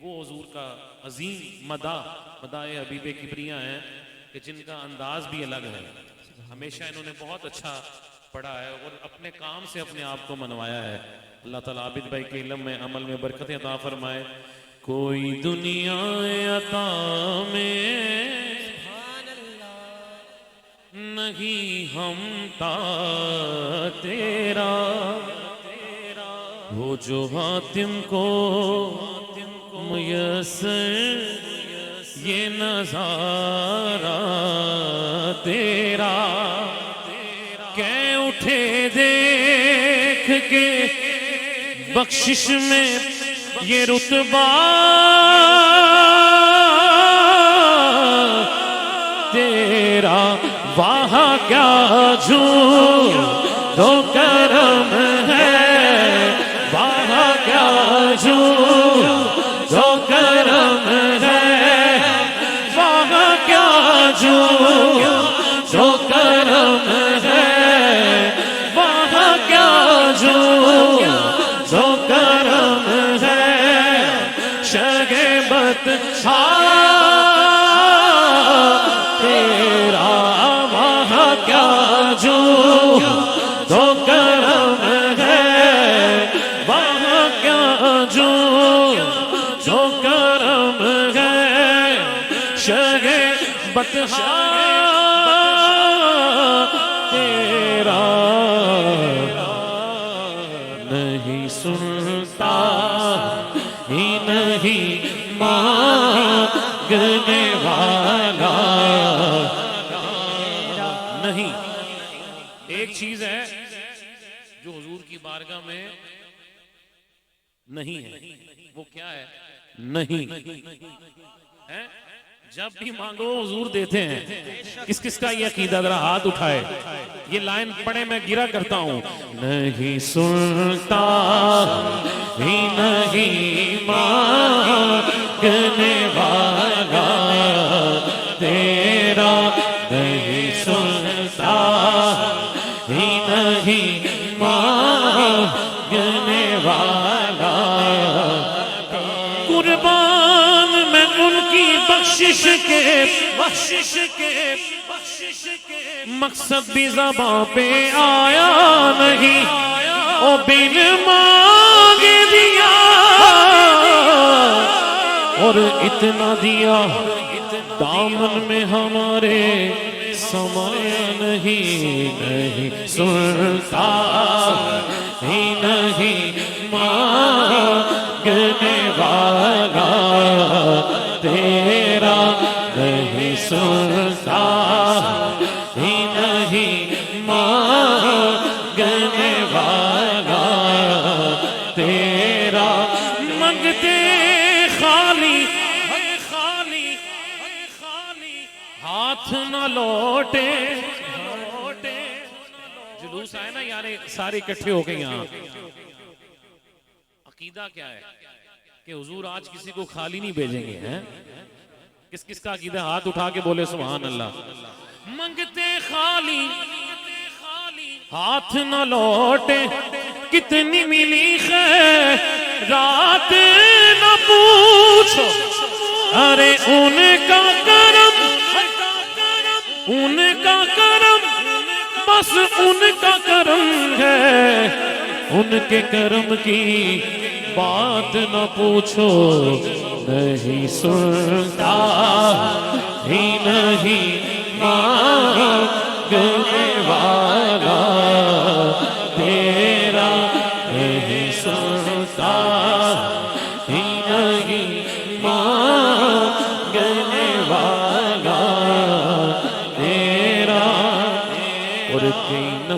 وہ حضور کا عظیم مداح حبیب کبریا ہیں کہ جن کا انداز بھی الگ ہے. ہمیشہ انہوں نے بہت اچھا پڑھا ہے اور اپنے کام سے اپنے آپ کو منوایا ہے. اللہ تعالیٰ عابد بھائی کے علم میں عمل میں برکت عطا فرمائے. کوئی دنیا عطا میں نہیں ہم تا تیرا، وہ جو حاتم کو میسر یہ نظارہ تیرا، کہ اٹھے دیکھ کے بخشش میں یہ رتبہ تیرا، وہاں کیا جھوم تو کرم ہے، وہاں کیا جھوم تو کرم ہے، وہاں کیا جھوم تو کرم ہے، وہاں کیا جھوم تو کرم ہے. شگبت تیرا وہاں کیا جھوم تو کرم ہے، وہاں کیا جھوم تو کرم ہے. شگبت تیرا نہیں سنتا ہی نہیں مانگنے والا نہیں. ایک چیز ہے جو حضور کی بارگاہ میں نہیں ہے، وہ کیا ہے؟ نہیں ہے. جب بھی مانگو حضور دیتے ہیں. کس کس کا یہ عقیدہ؟ ذرا ہاتھ اٹھائے. یہ لائن پڑھے میں گرا کرتا ہوں. نہیں سنتا ہی نہیں مانگنے والا تیرا، نہیں سنتا ہی نہیں مانگنے والا. قربان میں ان کی بخشش کے مقصد بھی زباں پہ آیا نہیں، او بن مانگ دیا اور اتنا دیا دامن میں ہمارے سمایا نہیں. نہیں سنتا ہی نہیں مانگنے والا تیرا، نہیں سنتا ہی نہیں مانگنے والا تیرا. منگتے خالی ہاتھ نہ لوٹے. جلوس آئے نا یار سارے اکٹھے ہو گئے یہاں. عقیدہ کیا ہے کہ حضور آج کسی کو خالی نہیں بھیجیں گے. کس کس کا عقیدہ؟ ہاتھ اٹھا کے بولے سبحان اللہ. منگتے خالی ہاتھ نہ لوٹے، کتنی ملی خیرات نہ پوچھو. ارے ان کا کرم بس ان کا کرم ہے، ان کے کرم کی بات نہ پوچھو. نہیں سنتا ہی نہیں مانگنے والا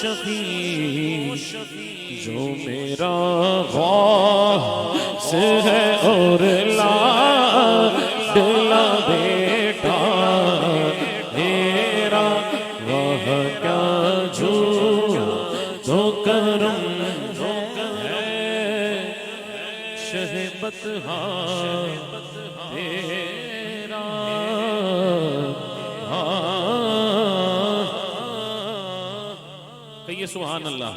شفیع جو میرا غوث ہے اور لاڈلا بیٹا میرا، وہ کیا جھوٹ تو کرم ہے شہ بطحا تیرا۔ کہیے سبحان اللہ۔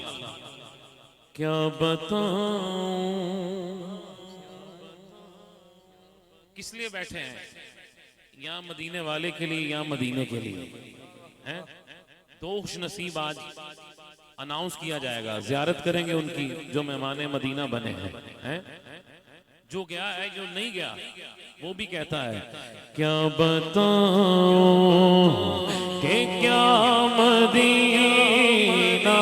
کیا بتاؤں کس لیے بیٹھے ہیں؟ یا مدینے والے کے لیے یا مدینے کے لیے ہیں؟ دو خوش نصیب آج اناؤنس کیا جائے گا، زیارت کریں گے ان کی جو مہمان مدینہ بنے ہیں۔ جو گیا ہے جو نہیں گیا وہ بھی کہتا ہے کیا بتاؤں کہ کیا مدینہ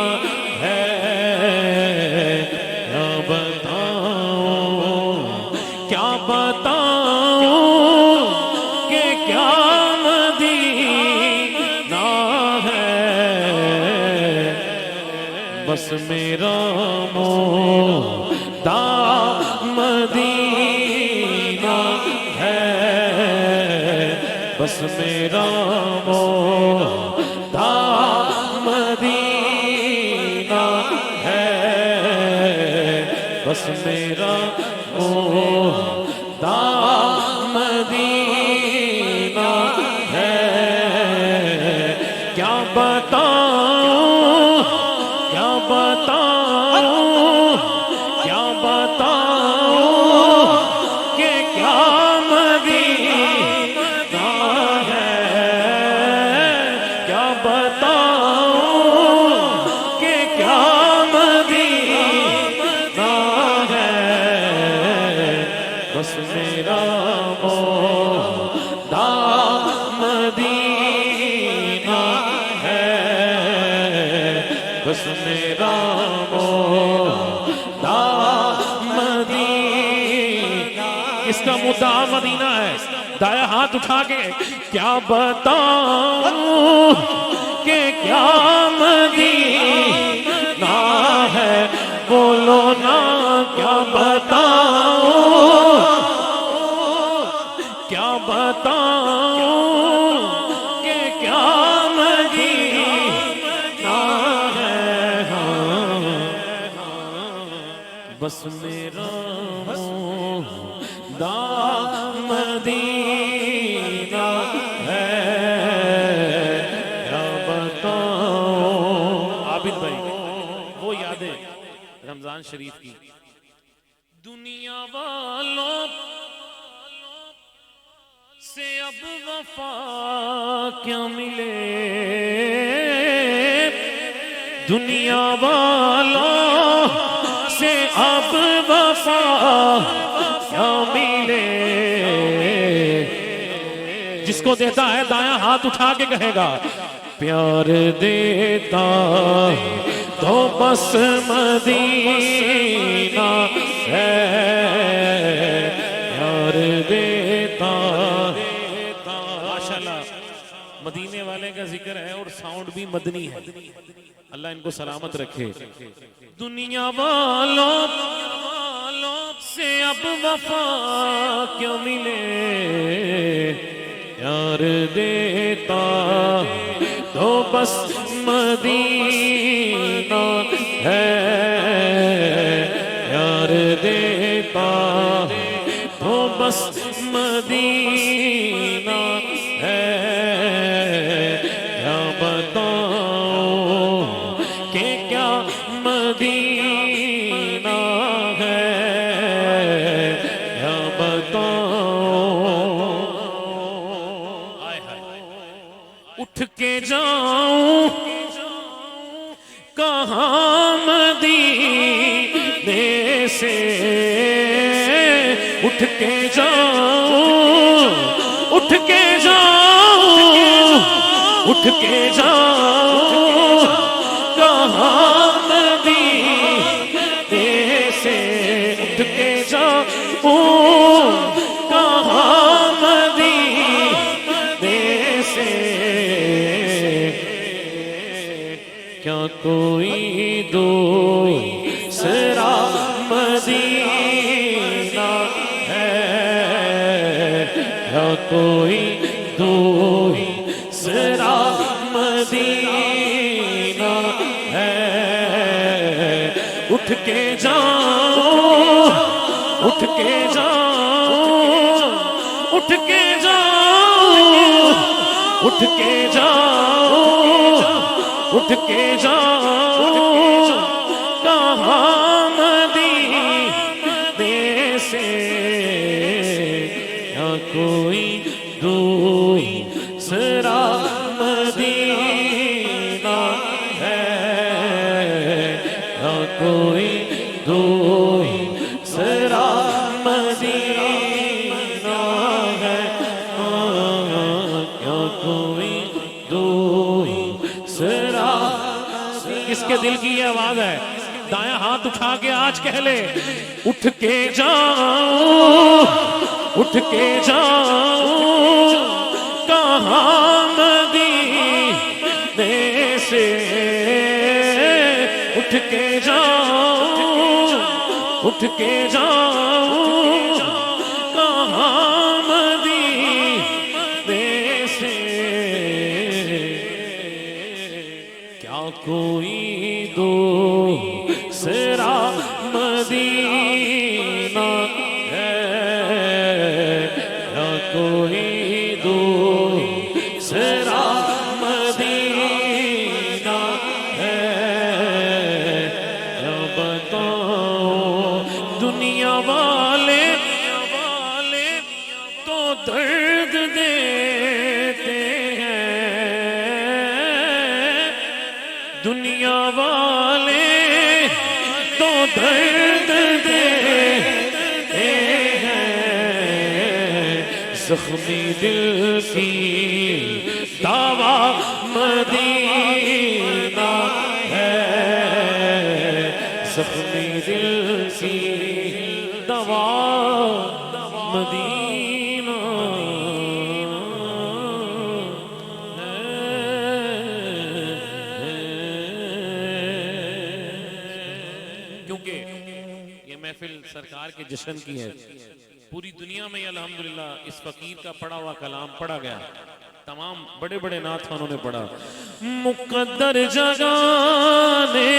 ہے، کیا بتاؤں کیا بتاؤں کہ کیا مدینہ ہے، بس میرا مولا مدینہ ہے، بس میرا مولا مدینہ ہے، بس میرا مولا مدینہ ہے۔ کیا بتاؤں کیا بتاؤں کیا بتاؤں کہ کیا مدینہ ہے، کیا بتاؤں کہ کیا مدینہ ہے، بس میرا مولا مدینہ ہے، بس میرا مولا مدینہ۔ اس کا مدعا مدینہ ہے، دائیں ہاتھ اٹھا کے کیا بتاؤں کہ کیا مدینہ ہے، بولو نا کیا بتاؤں کیا بتاؤں کہ کیا مدینہ ہے، بس میرا مولا مدینہ ہے، کیا بتاؤں۔ عابد بھائی وہ یادیں رمضان شریف کی، دنیا والوں سے اب وفا کیا ملے، دنیا والوں سے اب وفا کیا ملے، جس کو دیتا ہے دایاں ہاتھ اٹھا کے کہے گا پیار دیتا تو بس مدینہ ہے، پیار دیتا۔ ماشاءاللہ مدینے والے کا ذکر ہے اور ساؤنڈ بھی مدنی ہے، اللہ ان کو سلامت رکھے۔ دنیا والوں سے اب وفا کیوں ملے، پیار دیتا تو بس مدینہ ہے، پیار دیتا تو بس مدینہ ہے، کیا بتاؤں کہ کیا مدینہ ہے، کیا بتاؤں۔ اٹھ کے جاؤں کہاں مدینے سے، اٹھ کے جاؤں اٹھ کے جاؤں اٹھ کے جاؤں کہاں مدینے سے، اٹھ کے جاؤں کہاں مدینے سے، کیا کوئی دوسرا مدینہ ہے، کیا کوئی دوسرا مدینہ ہے، اٹھ کے جاؤ، اٹھ کے جاؤ، اٹھ کے جاؤ، اٹھ کے جاؤ، اٹھ کے جاؤ، کہاں مدینے سے کیا کوئی دوسرا مدینہ ہے، کیا کوئی دوسرا مدینہ ہے، کیا کوئی دوسرا۔ کس کے دل کی یہ آواز ہے؟ دایاں ہاتھ اٹھا کے آج کہہ لے، اٹھ کے جاؤ، اٹھ کے جاؤ، کہاں مدینے سے، اٹھ کے جاؤ، اٹھ کے جاؤ، کہاں مدینے سے، کیا کوئی دوسرا مدینہ ہے، کیا کوئی دوسرا مدینہ ہے، کیا بتاؤں دنیا والے تو درد دیتے ہیں، دنیا والے تو درد دیتے ہیں، زخمی دل کی دعوی مدینہ ہے، زخمی دل کی دوا مدینہ کیونکہ یہ محفل سرکار کے جشن کی ہے، پوری دنیا میں الحمدللہ اس فقیر کا پڑھا ہوا کلام پڑھا گیا، تمام بڑے بڑے نعت خانوں نے پڑھا۔ مقدر جگانے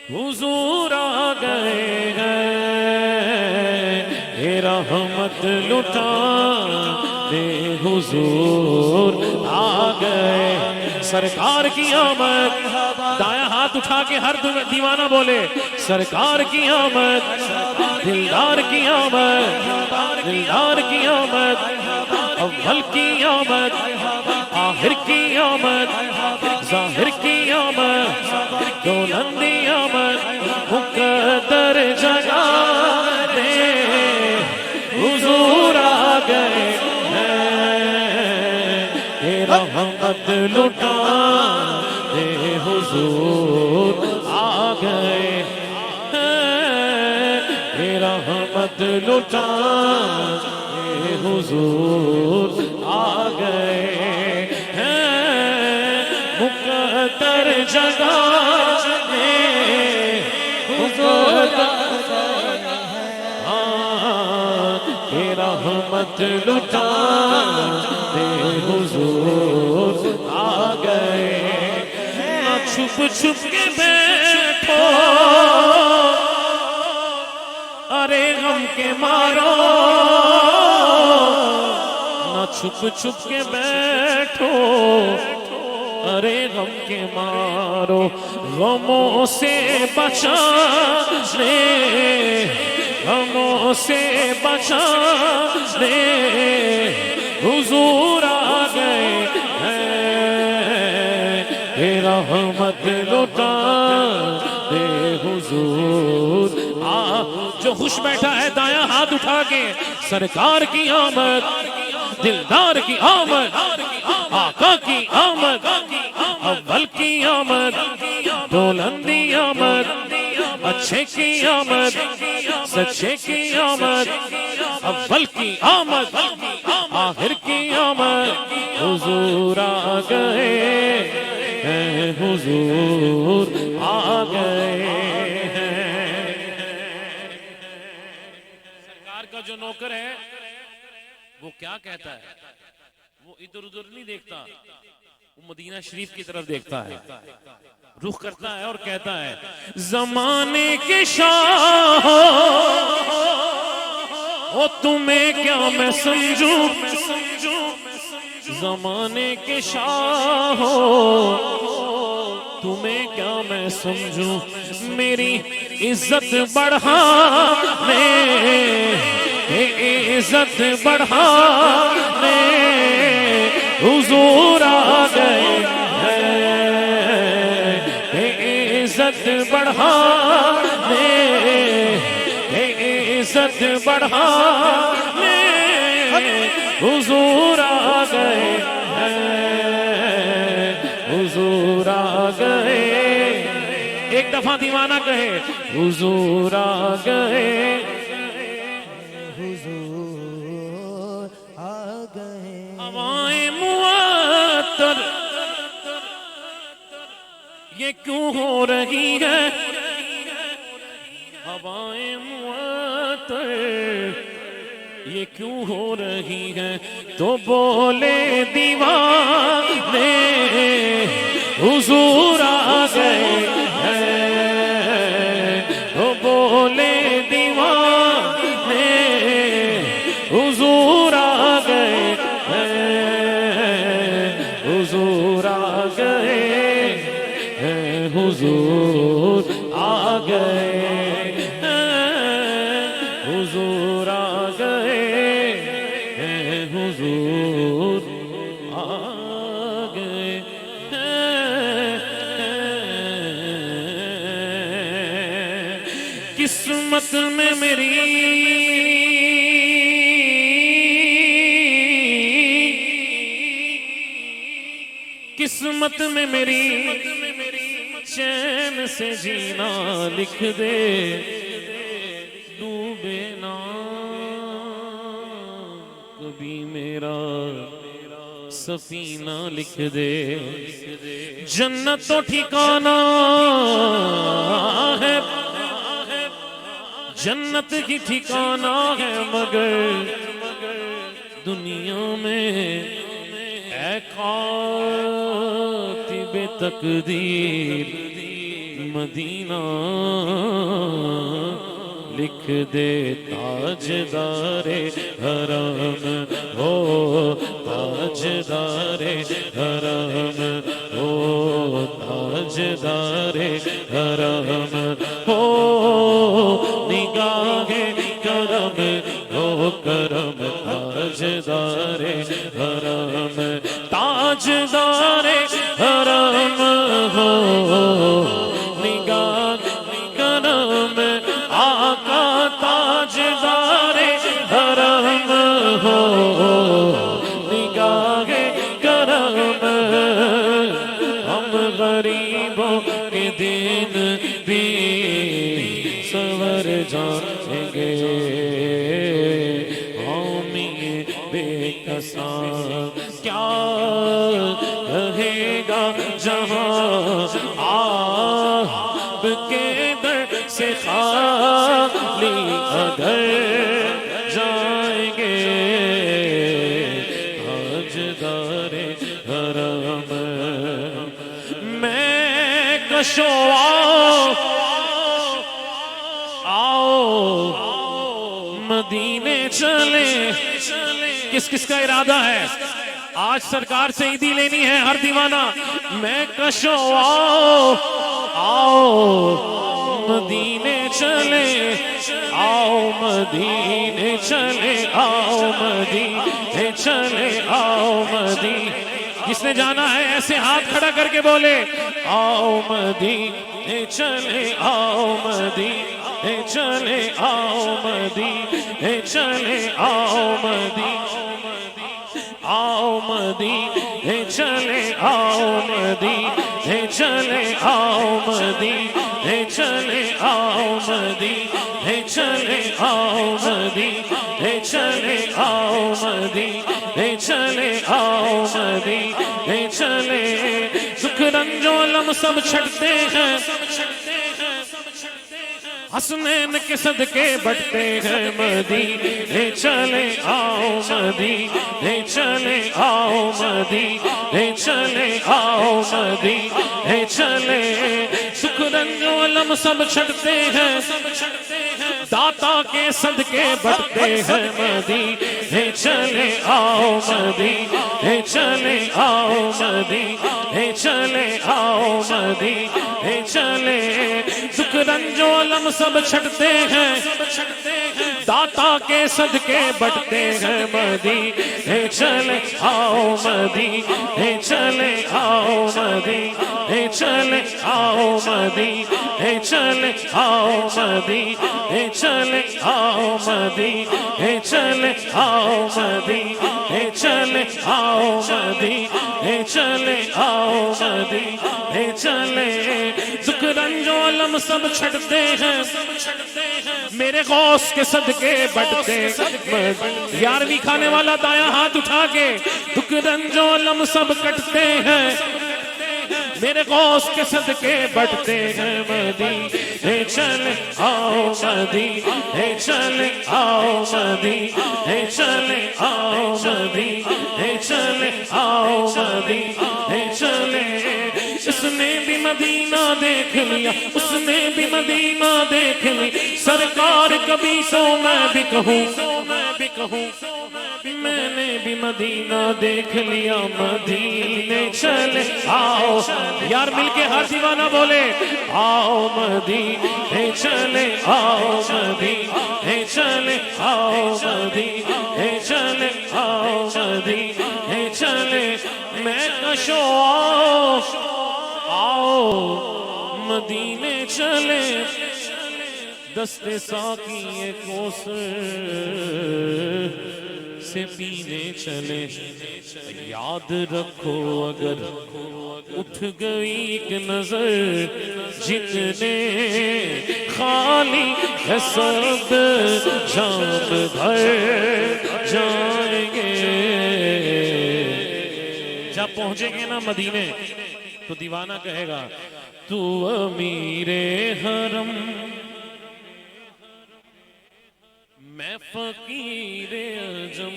حضور آ گئے ہیں، اے رحمت لٹانے حضور آ گئے، سرکار کی آمد، دایاں ہاتھ اٹھا کے ہر دیوانہ بولے، سرکار کی آمد، دلدار کی آمد، دلدار کی آمد، اول کی آمد، آخر کی آمد، ظاہر کی آمد، دولندی آمد، مقدر جگانے حضور آ گئے ہیں، اے رحمت لٹانے حضور آ گئے ہیں، اے رحمت لٹانے حضور آ گئے ہیں، مقدر جگانے حضور اے رحمت لٹانے حضور آ گئے، نہ چھپ چھپ کے بیٹھو ارے غم کے مارو، نہ چھپ چھپ کے بیٹھو ارے غم کے مارو، غموں سے بچانے، غموں سے بچانے حضور آ گئے ہیں، اے رحمت لٹانے حضور آ۔ جو خوش بیٹھا ہے دایاں ہاتھ اٹھا کے، سرکار کی آمد، دلدار کی آمد، آقا کی آمد، اول کی آمد، دولندی آمد، اچھے کی آمد، سچے کی آمد، اول کی آمد، آخر کی آمد، حضور آ گئے حضور آ گئے ہیں. سرکار کا جو نوکر ہے وہ کیا کہتا ہے؟ وہ ادھر ادھر نہیں دیکھتا، وہ مدینہ شریف کی طرف دیکھتا ہے، رخ کرتا ہے اور کہتا ہے زمانے کے شاہ او تمہیں کیا میں سمجھوں، زمانے کے شاہ تمہیں کیا میں سمجھوں، میری عزت بڑھانے عزت بڑھانے حضور آ گئے ہیں، عزت بڑھانے عزت بڑھانے حضور آ گئے ہیں، حضور آ گئے. ایک دفعہ دیوانہ کہے حضور آ گئے، حضور آ گئے. ہوائیں معطر یہ کیوں ہو رہی ہے، ہوائیں معطر یہ کیوں ہو رہی ہے، تو بولے دیوانے حضور آ گئے ہیں، تو بولے دیوانے حضور آ گئے ہیں، حضور آ گئے ہیں، حضور آ گئے ہیں، حضور آ گئے ہیں، حضور آ گئے ہیں. قسمت میں میری قسمت میں میری چین سے جینا لکھ دے، ڈوبے نہ کبھی میرا سفینہ لکھ دے. جنت تو ٹھکانہ ہے، جنت کی ٹھکانہ ہے، مگر دنیا میں اے کاتب تقدیر مدینہ لکھ دے. تاجدار حرم ہو، تاجدار حرم ہو، تاجدار حرم ہو، نگاہ کرم ہو کرم، تاجدار حرم، تاجدار حرم ہو، نگاہ کرم، آقا تاجدار حرم ہو، نگاہ کرم. ہم غریبوں کے دن بھی سنور جائیں گے، حامی بے کساں کیا کہے گا جہاں آپ کے در سے خالی اگر جائیں گے. تاجدار حرم میں کشو آؤ مدینے چلے. کس کس کا ارادہ ہے آج سرکار سے عیدی لینی ہے؟ ہر دیوانہ میں کشو آؤ مدینے چلے، آؤ مدینے چلے، آؤ مدینے چلے، آؤ مدینے. جس نے جانا ہے ایسے ہاتھ کھڑا کر کے بولے آؤ مدینے چلے، آؤ مدینے چلے، آؤ مدینے چلے، آؤ مدینے، آؤ مدینے چلے، آؤ مدینے ہے چلے آؤ مدینے چلے آؤ مدینے چلے آؤ مدینے چلے آؤ مدینے چلے آؤ مدینے چلے دکھ رنج و الم سب چھٹتے ہیں حسنین کے صدقے بٹتے ہیں مدینے چلے آؤ مدینے چلے آؤ مدینے چلے آؤ مدینے چلے سکھ رنج و علم سب چھٹتے ہیں داتا کے صدقے بٹتے ہیں مدینے چلے آؤ مدینے چلے آؤ مدینے چلے آؤ مدینے چلے دکھ رنج و علم سب چھٹتے ہیں داتا کے صدقے بٹتے ہیں مدینے چلے آؤ مدینے چلے آؤ مدینے چلے آؤ مدینے چلے آؤ مدینے چلے آؤ مدینے چلے آؤ مدینے چلے آؤ مدینے چلے آؤ مدینے چلے دکھ رنج و علم سب چھٹتے ہیں میرے غوث کے صدقے بٹتے یارویں کھانے والا دایاں ہاتھ اٹھا کے دکھ رنج و علم سب کٹتے ہیں میرے غوث کے صدقے بٹتے ہیں مدینے چلے آؤ مدینے چلے آؤ مدینے چلے آؤ مدینے چلے آؤ مدینے چلے اس نے بھی مدینہ دیکھ لیا اس نے بھی مدینہ دیکھ لی سرکار کبھی تو میں بھی کہوں میں نے بھی مدینہ دیکھ لیا مدینے چلے آؤ یار مل کے ہر دیوانہ بولے آؤ مدینے چلے آؤ مدینے چلے آؤ مدینے چلے آؤ مدینے چلے میں کشو آؤ مدینے چلے دست ساقی کوثر سے پینے چلے یاد رکھو اگر اٹھ گئی ایک نظر جتنے خالی ہے سب جام بھر جائیں گے جب پہنچیں گے نا مدینے تو دیوانہ کہے گا تو امیر حرم میں فقیر عجم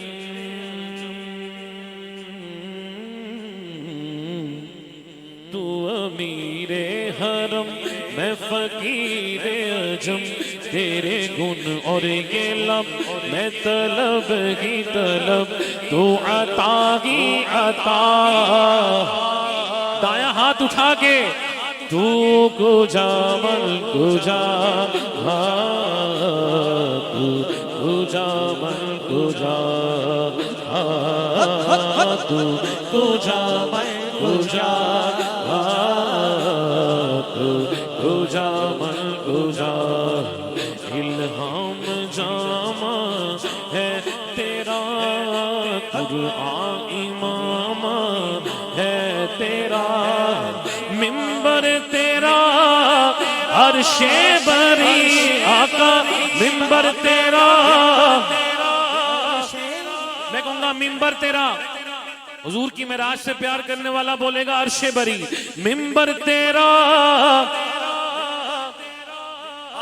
تو امیر حرم میں فقیر عجم تیرے گن اور یہ لب میں طلب ہی طلب تو عطا ہی عطا دایاں ہاتھ اٹھا کے تو کجا من کجا کجا من کجا تو کجا من کجا کجا من کجا الہام جامع ہے تیرا قرآن امام ہے تیرا منبر تیرا عرش بری آقا منبر تیرا میں کہوں گا منبر تیرا حضور کی معراج سے پیار کرنے والا بولے گا عرش بری منبر تیرا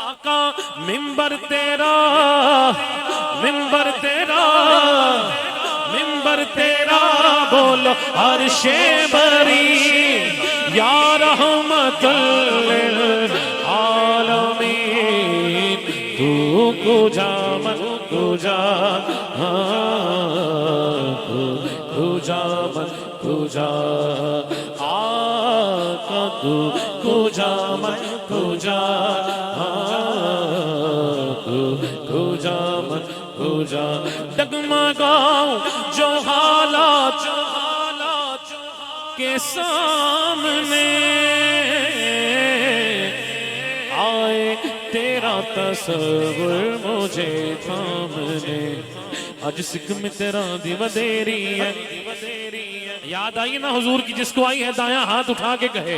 آقا منبر تیرا منبر تیرا منبر تیرا بولو عرش بری یا رحمت للعالمین تو کجا من کجا کجا من کجا آقا تو کجا من کجا کجا من کجا ڈگمگاؤں جو حالات کے سامنے آئے تیرا تصور مجھے تھامنے آج سکھ میں تیرا دیو دیری ہے یاد آئی نا حضور کی جس کو آئی ہے دایاں ہاتھ اٹھا کے کہے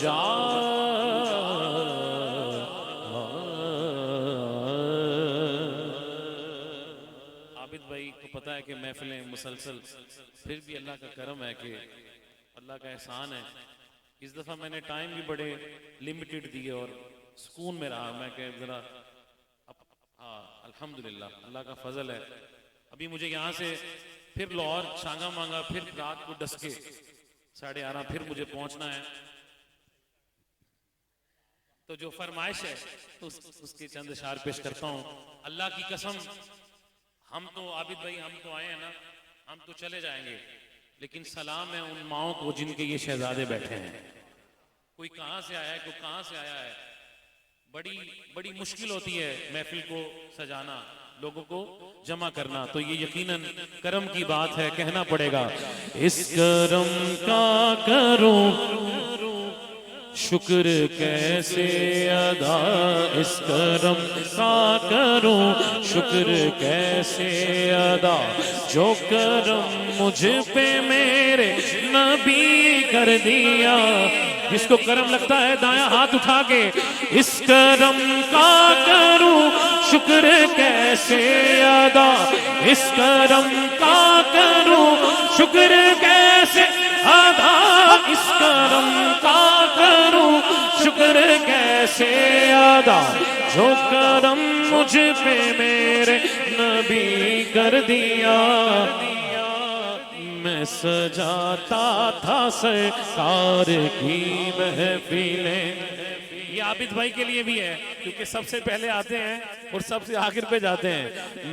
جا عابد بھائی کو پتا ہے کہ محفلیں مسلسل، پھر بھی اللہ کا کرم ہے کہ اللہ کا احسان ہے. اس دفعہ میں نے ٹائم بھی بڑے لمیٹڈ دیے اور سکون میں رہا میں کہ ذرا ہاں الحمدللہ اللہ کا فضل ہے. ابھی مجھے یہاں سے پھر لاہور چھانگا مانگا، پھر رات کو ڈسکے 11:30 پھر مجھے پہنچنا ہے. تو جو فرمائش ہے اس کے چند اشعار پیش کرتا ہوں. اللہ کی قسم ہم تو عابد بھائی ہم تو آئے ہیں نا، ہم تو چلے جائیں گے، لیکن سلام ہے ان ماؤں کو جن کے یہ شہزادے بیٹھے ہیں. کوئی کہاں سے آیا ہے، کوئی کہاں سے آیا ہے. بڑی مشکل ہوتی ہے محفل کو سجانا، لوگوں کو جمع کرنا، تو یہ یقیناً کرم کی بات ہے، کہنا پڑے گا. اس کرم کا کروں شکر کیسے ادا، اس کرم کا کروں شکر کیسے ادا، جو کرم مجھ پہ میرے نبی کر دیا. جس کو کرم لگتا ہے دایاں ہاتھ اٹھا کے اس کرم کا کروں شکر کیسے ادا، اس کرم کا کروں شکر کیسے ادا، اس کرم کا کروں شکر کیسے ادا، جو کرم مجھ پہ میرے نبی کر دیا. میں سجاتا تھا سرکار کی محفلیں. یہ عابد بھائی کے لیے بھی ہے کیونکہ سب سے پہلے آتے ہیں اور سب سے آخر پہ جاتے ہیں.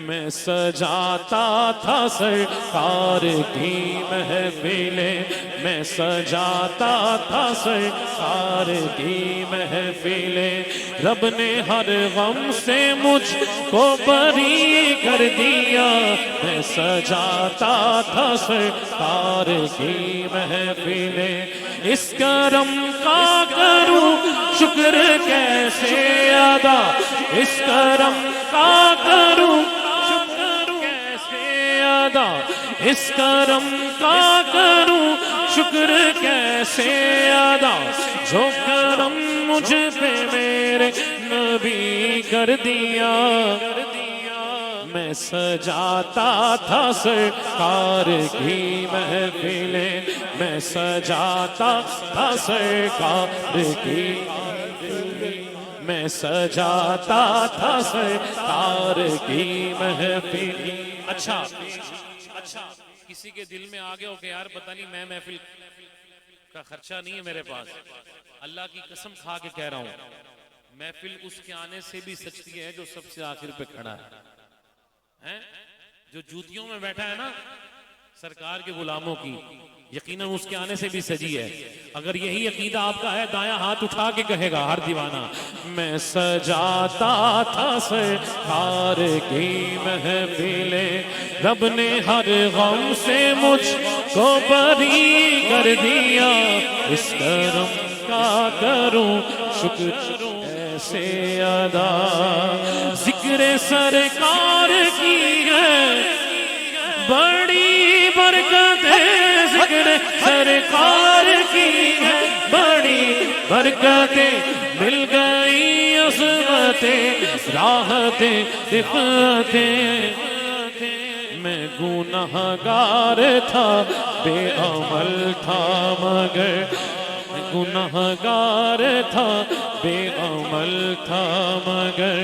میں سجاتا تھا سرکار کی محفلیں، میں سجاتا تھا سرکار کی محفلیں، رب نے ہر غم سے مجھ کو بری کر دیا. میں سجاتا تھا سرکار کی محفلیں، اس کرم کا کروں شکر کیسے ادا، اس کرم کا کروں شکر کیسے ادا، اس کرم کا کروں شکر کیسے ادا، جو کرم مجھ پہ میرے نبی کر دیا. میں سجاتا تھا سرکار کی محفلیں، میں سجاتا تھا سرکار کی، میں سجاتا تھا سرکار کی محفل. اچھا کسی کے دل میں آگے ہو کہ یار پتہ نہیں میں محفل کا خرچہ نہیں ہے میرے پاس، اللہ کی قسم کھا کے کہہ رہا ہوں محفل اس کے آنے سے بھی سجتی ہے جو سب سے آخر پہ کھڑا ہے. جو جوتیوں میں بیٹھا ہے نا سرکار کے غلاموں کی، یقیناً اس کے آنے سے بھی سجی ہے. اگر یہی عقیدہ آپ کا ہے دایاں ہاتھ اٹھا کے کہے گا ہر دیوانہ. میں سجاتا تھا سرکار کی محفلیں، رب نے ہر غم سے مجھ کو بری کر دیا. اس کرم کا کروں شکر کیسے ادا، ذکر سرکار کی ہے بڑی برکت، ذکر سرکار کی ہے بڑی برکتیں، مل گئی عصمتیں راحتیں رفعتیں. میں گنہگار تھا بے عمل تھا مگر، گنہگار تھا بے عمل تھا مگر،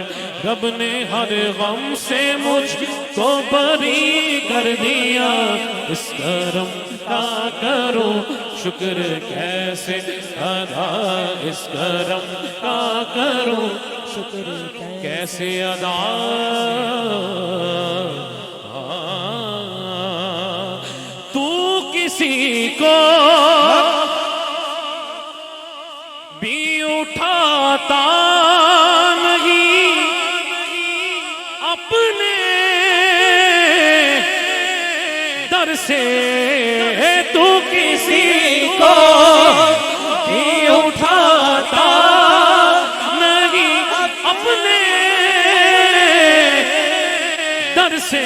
رب نے ہر غم سے مجھ کو بری کر دیا. اس کرم کا کروں شکر کیسے ادا، اس کرم کا کروں شکر کیسے ادا. تو کسی کو بھی اٹھاتا نہیں اپنے در سے، تو کسی کو بھی اٹھاتا نہیں اپنے در سے،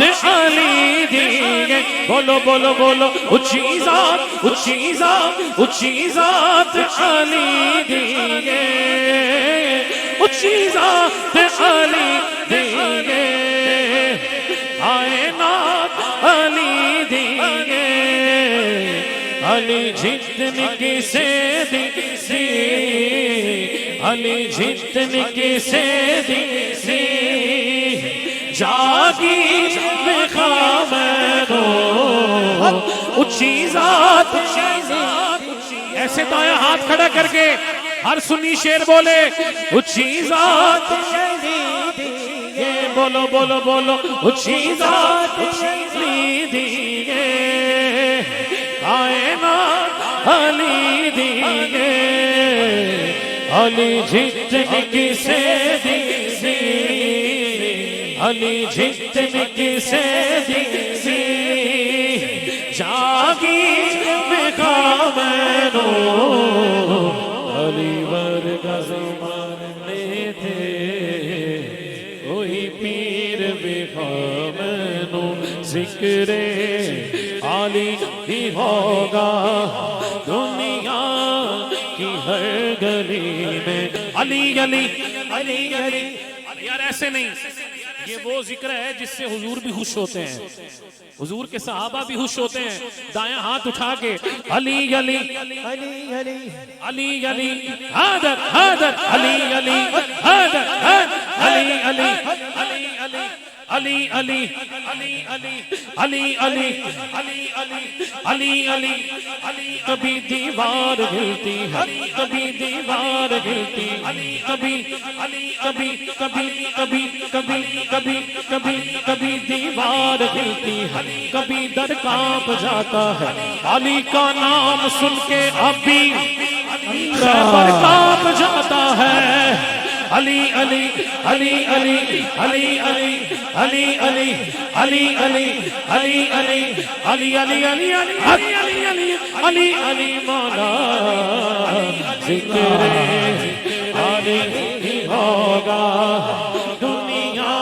علی دیے بولو بولو بولو اونچی ذات اونچی ذات اونچی ذات علی دیے اونچی ذات علی دیے کائنات علی دیے علی جتن کسے دیسی علی جتن کسے دیسی جاگی میں خامنو اونچی ذات ایسے دایاں ہاتھ کھڑا کر کے ہر سنی شیر بولے اونچی ذات بولو بولو بولو اونچی ذات دیے کائنات علی دیے علی جتن کسے دیسی علی جتن کسے دیسی جاگی میں کامنو علی ورگا زمانے تھے وہی پیر بے خامنو ذکر علی ہی ہوگا دنیا کی ہر گلی میں علی علی علی علی یار ایسے نہیں یہ وہ ذکر ہے جس سے حضور بھی خوش ہوتے ہیں حضور کے صحابہ بھی خوش ہوتے ہیں دائیں ہاتھ اٹھا کے علی علی علی علی علی علی حیدر حیدر علی علی حیدر علی علی علی علی علی علی علی علی علی علی علی علی علی کبھی دیوار ہلتی ہے کبھی دیوار ہلتی کبھی کبھی کبھی کبھی کبھی کبھی کبھی کبھی دیوار ہلتی ہے کبھی در کانپ جاتا ہے علی کا نام سن کے ابھی خیبر کانپ جاتا ہے علی علی علی علی علی علی علی علی علی علی علی علی علی علی علی علی علی علی علی مولا ذکر علی ہی ہوگا دنیا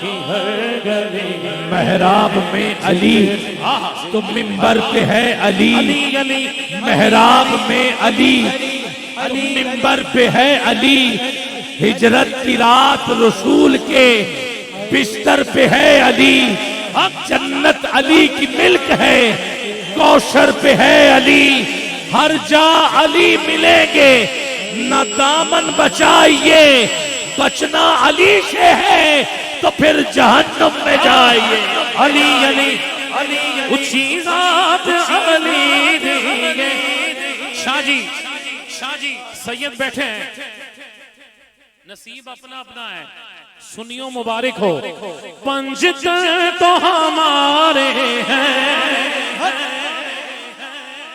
کی ہر گلی محراب میں علی تو منبر پہ ہے علی علی محراب میں علی منبر پہ ہے علی ہجرت کی رات رسول کے بستر پہ ہے علی جنت علی کی ملک ہے کوثر پہ ہے علی ہر جا علی ملیں گے نہ دامن بچائیے بچنا علی سے ہے تو پھر جہنم میں جائیے علی علی اونچی ذات علی دیے شاہ جی سید بیٹھے ہیں نصیب اپنا اپنا ہے سنیوں مبارک ہو پنجتن تو ہمارے ہیں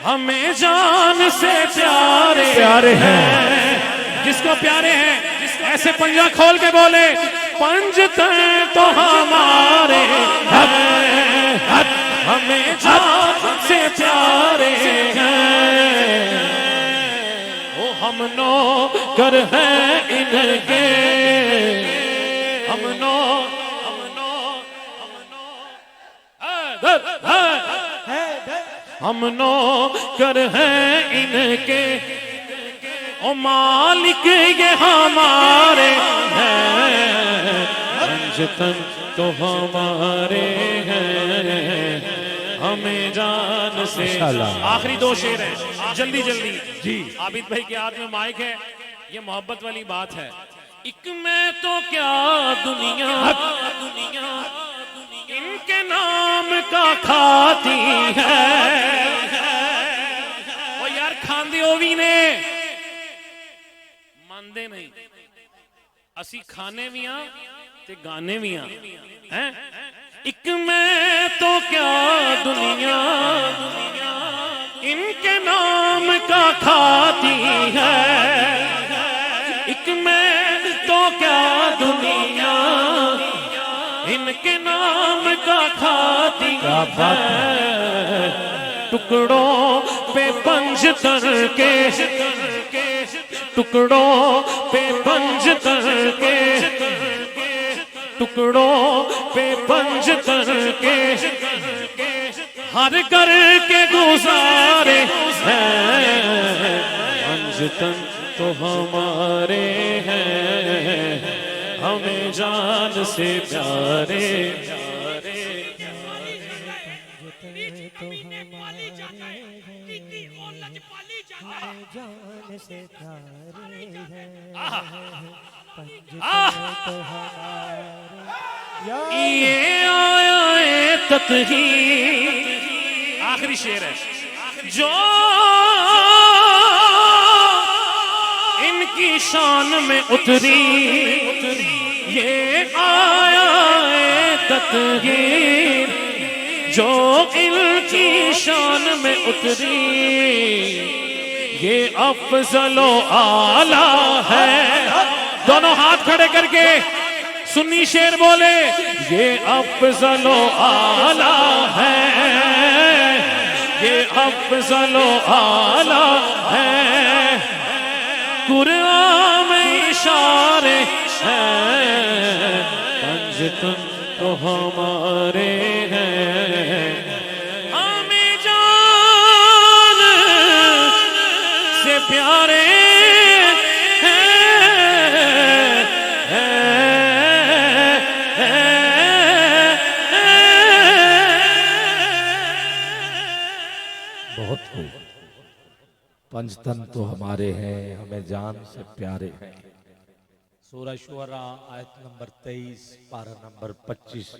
ہمیں جان سے پیارے ہیں جس کو پیارے ہیں ایسے پنجہ کھول کے بولے پنجتن تو ہمارے ہیں ہمیں جان سے پیارے ہیں ہم نو کر ہیں ان کے ہم نو ہم نو کر ہیں ان کے او مالک یہ ہمارے ہیں پنجتن تو ہمارے ہیں ہمیں جان سے آخری دو شعر ہیں جلدی جلدی جی عابد بھائی کے ہاتھ میں مائک ہے یہ محبت والی بات ہے ایک میں تو کیا دنیا ان کے نام کا کھاتی ہے او یار کھاندے ہووی نے ماندے نہیں اسی کھانے بھی ہاں تے گانے بھی ہاں ایک میں تو کیا دنیا ان کے نام کا کھاتی ہے ایک میں تو کیا دنیا ان کے نام کا کھاتی ہے ٹکڑوں پہ پنج تر کے ٹکڑوں پہ پنج تر کے ٹکڑوں پہ پنج کر کے ہر کر کے گزارے ہیں پنج تن تو ہمارے ہیں ہمیں جان سے پیارے جان سے پیارے ہیں یہ آیا تطہیر آخری شعر ہے جو ان کی شان میں اتری یہ آیا تطہیر جو ان کی شان میں اتری یہ افضل و اعلیٰ ہے دونوں ہاتھ کھڑے کر کے سنی شعر بولے یہ افضل و اعلیٰ ہے یہ افضل و اعلیٰ ہے قرآن میں اشارے ہیں پنجتن تو ہمارے ہیں ہمیں جان سے پیارے بہت خوب. پنجتن تو ہمارے ہیں ہمیں جان سے پیارے ہیں. سورہ شعراء آیت نمبر 23 پارہ نمبر 25.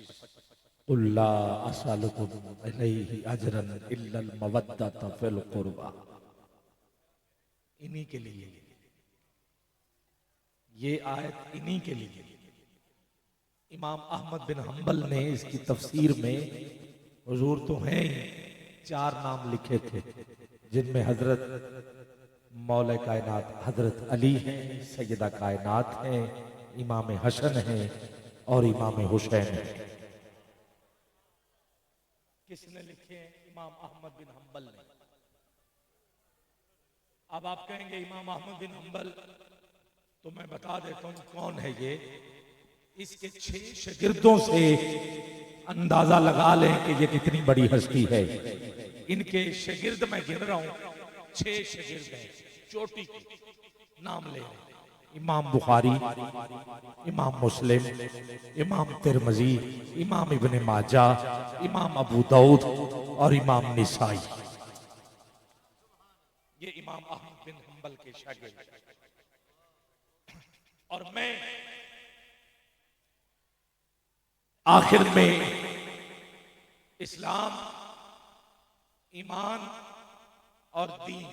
قُلْ لَا أَسْأَلُكُمْ عَلَيْهِ أَجْرًا إِلَّا الْمَوَدَّةَ فِي الْقُرْبَى. انہی کے لیے یہ آیت انہی کے لیے امام احمد بن حنبل نے اس کی تفسیر میں حضور تو ہیں ہی 4 نام لکھے تھے جن میں حضرت مولا کائنات حضرت علی ہیں سیدہ کائنات ہیں امام حسن ہیں اور امام حسین ہیں. کس نے لکھے ہیں؟ امام احمد بن حنبل نے. اب آپ کہیں گے امام احمد بن حنبل تو میں بتا دیتا ہوں کون ہے یہ. اس کے 6 شاگردوں سے اندازہ لگا لیں کہ یہ کتنی بڑی ہستی ہے. ان کے شاگرد میں گن رہا ہوں 6 شاگرد ہیں چوٹی کی نام لے رہے ہیں. امام بخاری، امام مسلم، امام ترمذی، امام ابن ماجہ، امام ابو داؤد اور امام نسائی. یہ امام احمد بن حنبل کے شاگرد. اور میں آخر میں اسلام، ایمان اور دین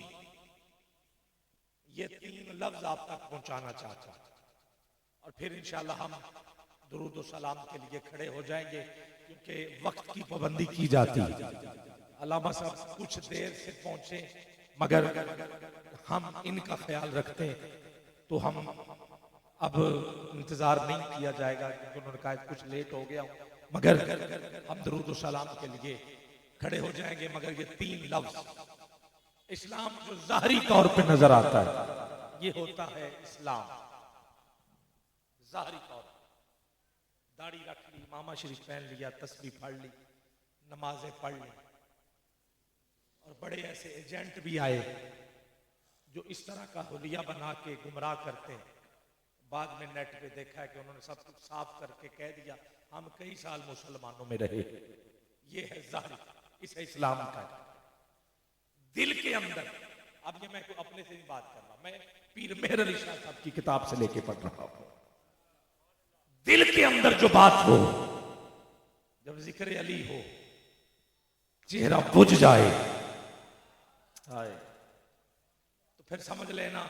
یہ 3 لفظ آپ تک پہنچانا چاہتا ہوں اور پھر انشاءاللہ ہم درود و سلام کے لیے کھڑے ہو جائیں گے کیونکہ وقت کی پابندی کی جاتی ہے. علامہ صاحب کچھ دیر سے پہنچے مگر ہم ان کا خیال رکھتے ہیں تو ہم اب انتظار نہیں کیا جائے گا کیونکہ انہوں نے کہا کچھ لیٹ ہو گیا مگر ہم درود و سلام کے لیے کھڑے ہو جائیں گے. مگر یہ 3 لفظ اسلام جو ظاہری طور پہ نظر آتا ہے یہ ہوتا ہے اسلام ظاہری طور پہ. داڑھی رکھ لی، امامہ شریف پہن لیا، تسبیح پڑھ لی، نمازیں پڑھ لی. اور بڑے ایسے ایجنٹ بھی آئے جو اس طرح کا حلیہ بنا کے گمراہ کرتے ہیں. بعد میں نیٹ پہ دیکھا ہے کہ انہوں نے سب کچھ صاف کر کے کہہ دیا ہم کئی سال مسلمانوں میں رہے. یہ ہے ظاہری، اسے اسلام کا ہے. دل کے اندر، اب یہ میں اپنے سے نہیں بات کر رہا، میں پیر مہر علی شاہ صاحب کی کتاب سے لے کے پڑھ رہا ہوں. دل کے اندر جو بات ہو، جب ذکر علی ہو، چہرہ بجھ جائے تو پھر سمجھ لینا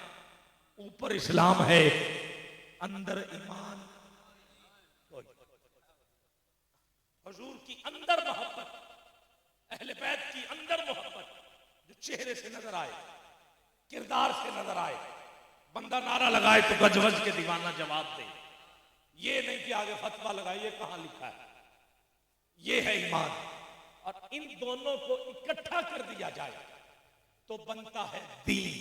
اوپر اسلام ہے اندر ایمان. حضور کی اندر محبت، اہل بیت کی اندر محبت جو چہرے سے نظر آئے، کردار سے نظر آئے. بندہ نعرہ لگائے تو گج وج کے دیوانہ جواب دے. یہ نہیں کہ آگے فتویٰ لگائے یہ کہاں لکھا ہے. یہ ہے ایمان. اور ان دونوں کو اکٹھا کر دیا جائے تو بنتا ہے دین.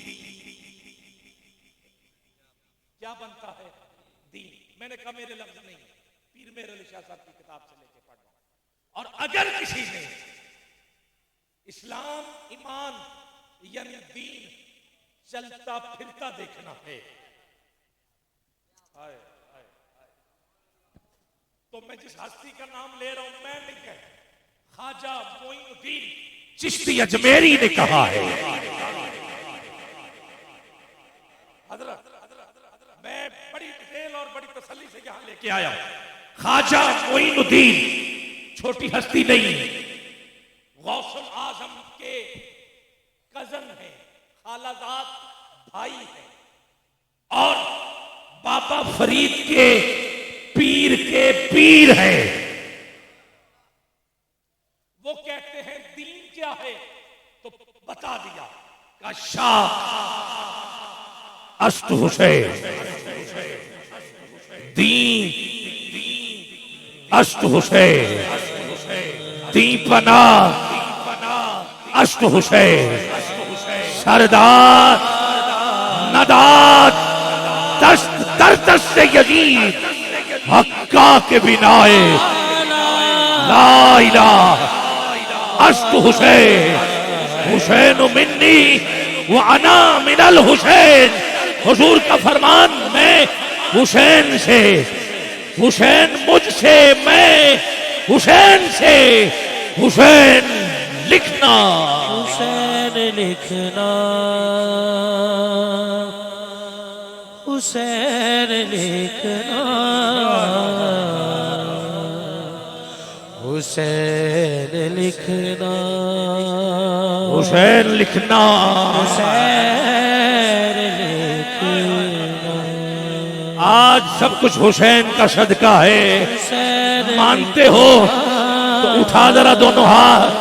کیا بنتا ہے؟ دین. میں نے کہا میرے لفظ نہیں، پیر مہر علی شاہ صاحب کی کتاب سے لے کے پڑھ رہا ہوں. اور اگر کسی نے اسلام ایمان یعنی دین چلتا پھرتا دیکھنا ہے تو میں جس ہستی کا نام لے رہا ہوں میں نہیں کہتا, خواجہ معین الدین چشتی اجمیری نے کہا ہے. حضرت میں بڑی ڈیٹیل اور بڑی تسلی سے یہاں لے کے آیا خواجہ معین الدین چھوٹی ہستی نہیں, غوث اعظم کے کزن ہیں, خالہ زاد بھائی ہیں, اور بابا فرید کے پیر ہیں. وہ کہتے ہیں دین کیا ہے تو بتا دیا کا شاہ اشت حسین, دین اشت حسین, دین پناہ اشت حسین, سردار نداد دست در دست یزید حقا کے بنائے لا الہ اشت حسین, حسین منی وانا من الحسین. حضور کا فرمان میں حسین سے, حسین مجھ سے, میں حسین سے. حسین لکھنا, حسین لکھنا, حسین لکھنا, حسین لکھنا, حسین لکھنا, حسین لکھنا. آج سب کچھ حسین کا صدقہ ہے. حسین مانتے ہو تو اٹھا ذرا دونوں ہاتھ,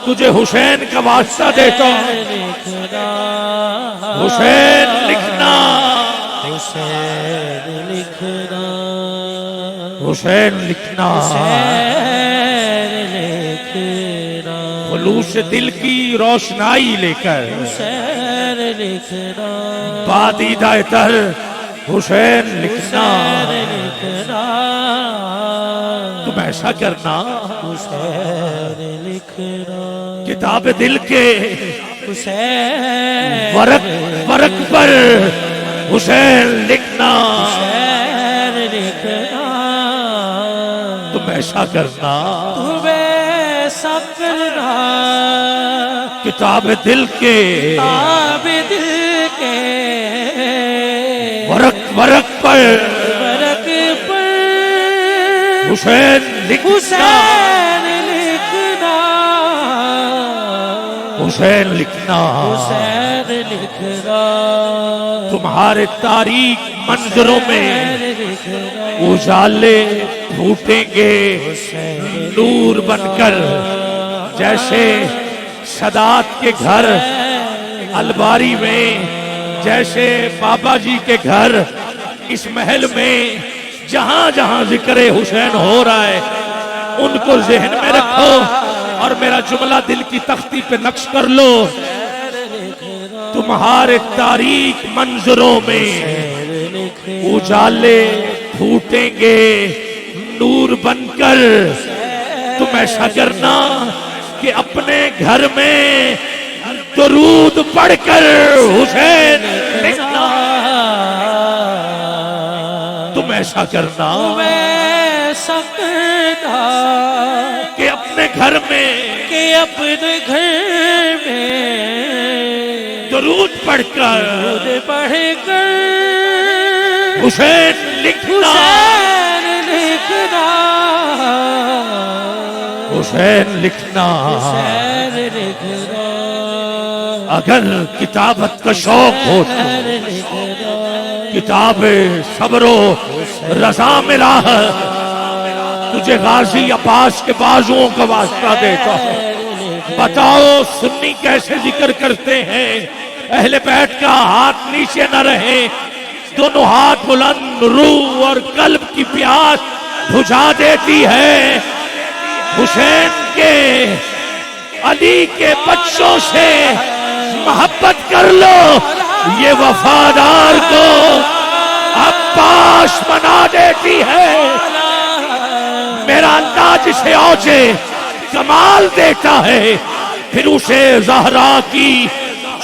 تجھے حسین کا واسطہ دیتا ہوں. لکھنا, حسین لکھنا, حسین لکھنا, حسین لکھنا. حسین لکھنا, خلوص دل کی روشنائی لے کر حسین لکھنا, بادیدہ تر حسین لکھنا. حسین لکھنا, تم ایسا کرنا, حسین لکھنا, کتاب دل کے حسین ورق پر حسین لکھنا. حسین لکھنا, تم ایسا کرنا, تمہیں سب کرنا, کتاب دل کے آب دل کے ورق پر ورق پر حسین لکھنا. حسین لکھنا, حسین لکھنا. حسین لکھنا, تمہارے تاریک منظروں میں حسین لکھنا, اجالے پھوٹیں گے نور بن کر, جیسے سادات کے گھر الباری میں, جیسے بابا جی کے گھر اس محل میں, جہاں جہاں ذکر حسین ہو رہا ہے ان کو ذہن میں رکھو اور میرا جملہ دل کی تختی پہ نقش کر لو. تمہارے تاریک منظروں میں اجالے پھوٹیں گے نور بن کر. تم ایسا کرنا کہ اپنے گھر میں درود پڑھ کر حسین لکھنا. تم ایسا کرنا تمہیں سکتا کہ اپنے گھر میں کہ اپنے گھر میں درود پڑھ کر خود پڑھ کر حسین لکھنا. حسین لکھنا, حسین لکھنا. حسین لکھنا, اگر کتابت کا شوق ہو تو حسین لکھنا, کتاب صبر و رضا میں راہ تجھے غازی عباس کے بازوؤں کا واسطہ دیتا ہوں. بتاؤ سنی کیسے ذکر کرتے ہیں, اہل بیت کا ہاتھ نیچے نہ رہے, دونوں ہاتھ بلند, روح اور قلب کی پیاس بجھا دیتی ہے. حسین کے علی کے بچوں سے محبت کر لو, یہ وفادار کو عباس بنا دیتی ہے. تیرا انداز اسے اوجے کمال دیتا ہے، پھر اسے زہرا کی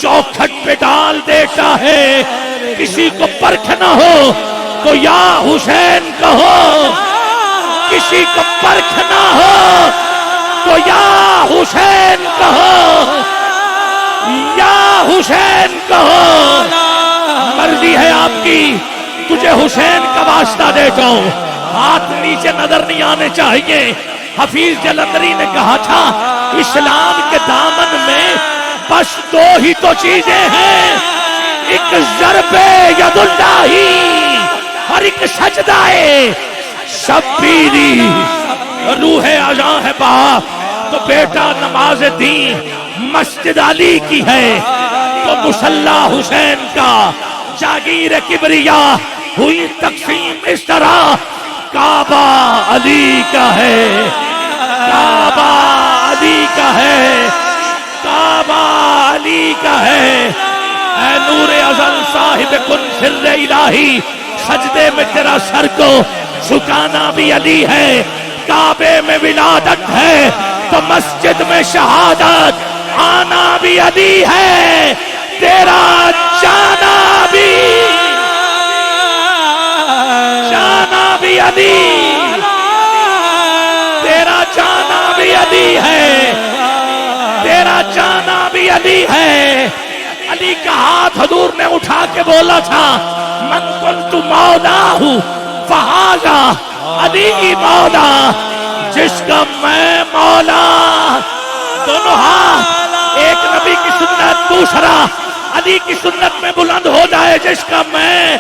چوکھٹ پہ ڈال دیتا ہے۔ کسی کو پرکھ نہ ہو تو یا حسین کہو، کسی کو پرکھ نہ ہو تو یا حسین کہو، یا حسین کہو۔ مرضی ہے آپ کی، تجھے حسین کا واسطہ دیتا ہوں، ہاتھ نیچے نظر نہیں آنے چاہیے۔ حفیظ جلندری نے کہا تھا اسلام کے دامن میں بس دو ہی تو چیزیں ہیں، ایک ضرب ید اللہ اور ایک سجدہ شبیری۔ روح اذاں ہے باپ تو بیٹا نماز دین مسجد علی کی ہے، تو مصلی حسین کا جاگیر کبریا ہوئی تقسیم اس طرح، کعبہ علی کا ہے، کعبہ علی کا ہے، کعبہ علی کا ہے۔ اے نور ازل صاحب کن سر الہی، سجدے میں تیرا سر کو جھکانا بھی علی ہے، کعبے میں ولادت ہے تو مسجد میں شہادت آنا بھی علی ہے، تیرا جانا بھی علی، تیرا جانا بھی علی ہے، تیرا جانا بھی علی ہے۔ علی کا ہاتھ حضور نے اٹھا کے بولا تھا من کنت مولاہ فہذا علی مولا، جس کا میں مولا۔ دونوں ہاتھ، ایک نبی کی سنت دوسرا علی کی سنت میں بلند ہو جائے، جس کا میں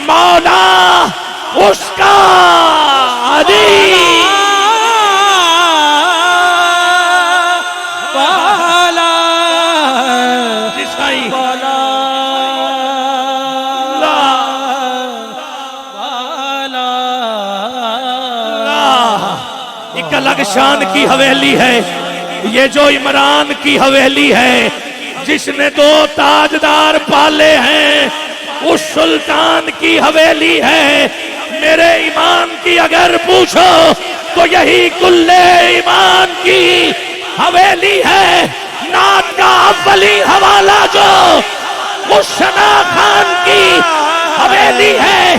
مولا اس کا علی والا، جس کا ہی والا ایک الگ شان کی حویلی ہے یہ جو عمران کی حویلی ہے، جس نے دو تاجدار پالے ہیں اس سلطان کی حویلی ہے۔ میرے ایمان کی اگر پوچھو تو یہی کل ایمان کی حویلی ہے۔ نعت کا اولی حوالہ جو اس ثنا خان کی حویلی ہے،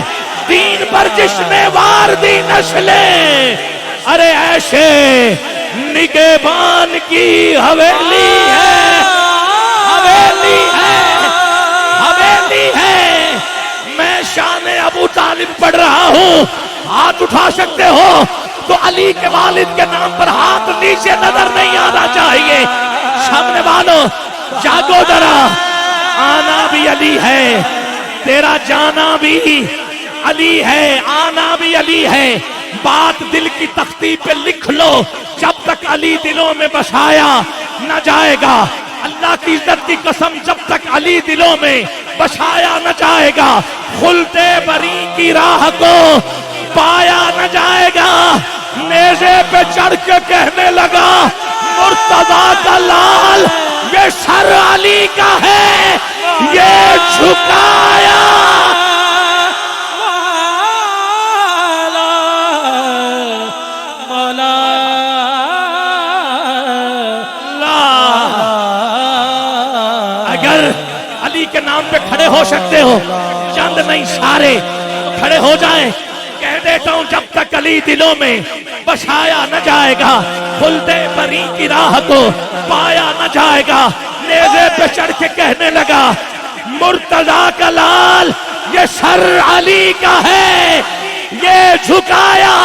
دین پر جس نے وار دی نسلیں، ارے ایسے نگہبان کی حویلی ہے، حویلی ہے، حویلی ہے۔ میں شان ابو طالب پڑھ رہا ہوں، ہاتھ اٹھا سکتے ہو تو علی کے والد کے نام پر ہاتھ نیچے نظر نہیں آنا چاہیے۔ سامنے والوں جاگو ذرا، آنا بھی علی ہے، تیرا جانا بھی علی ہے، آنا بھی علی ہے۔ بات دل کی تختی پہ لکھ لو، جب تک علی دلوں میں بسایا نہ جائے گا، اللہ کی عزت کی قسم جب تک علی دلوں میں بسایا نہ جائے گا، خلد بری کی راہ کو پایا نہ جائے گا۔ نیزے پہ چڑھ کے کہنے لگا مرتضیٰ کا لال یہ سر علی کا ہے، یہ جھکایا کے نام پہ کھڑے ہو سکتے ہو، چند نہیں سارے کھڑے ہو جائیں۔ کہہ دیتا ہوں جب تک علی دلوں میں بسایا نہ جائے گا، خلد بری کی راہ کو پایا نہ جائے گا۔ نیزے پہ چڑھ کے کہنے لگا مرتضیٰ کا لال یہ سر علی کا ہے، یہ جھکایا،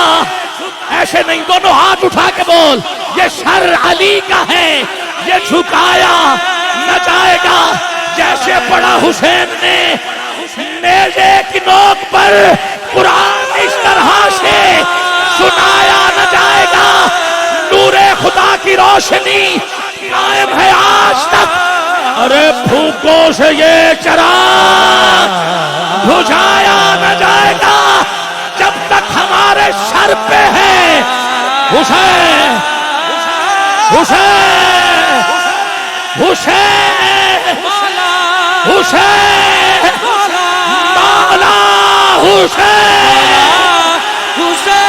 ایسے نہیں، دونوں ہاتھ اٹھا کے بول، یہ سر علی کا ہے، یہ جھکایا نہ جائے گا۔ جیسے پڑھا حسین نے نیزے کی نوک پر قرآن اس طرح سے سنایا نہ جائے گا۔ نور خدا کی روشنی قائم ہے آج تک، ارے پھونکوں سے یہ چراغ بجھایا نہ جائے گا جب تک ہمارے سر پہ ہے حسین، حسین، حسین، حسین، مولا حسین، حسین،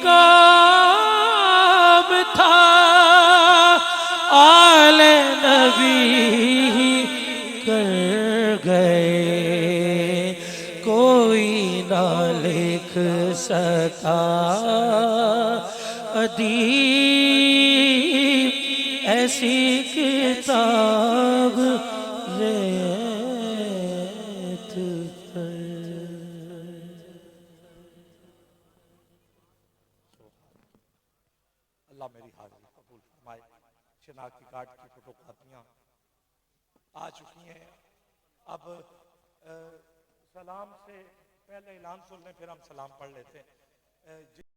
مقام تھا آل نبی کر گئے کوئی نہ لکھ سکا ادیب ایسی کتاب ریت پر اللہ میری حاضری قبول فرمائے شناختی کارڈ کی فوٹو کاپیاں آ چکی ہیں اب سلام سے پہلے اعلان سن لیں پھر ہم سلام پڑھ لیتے ہیں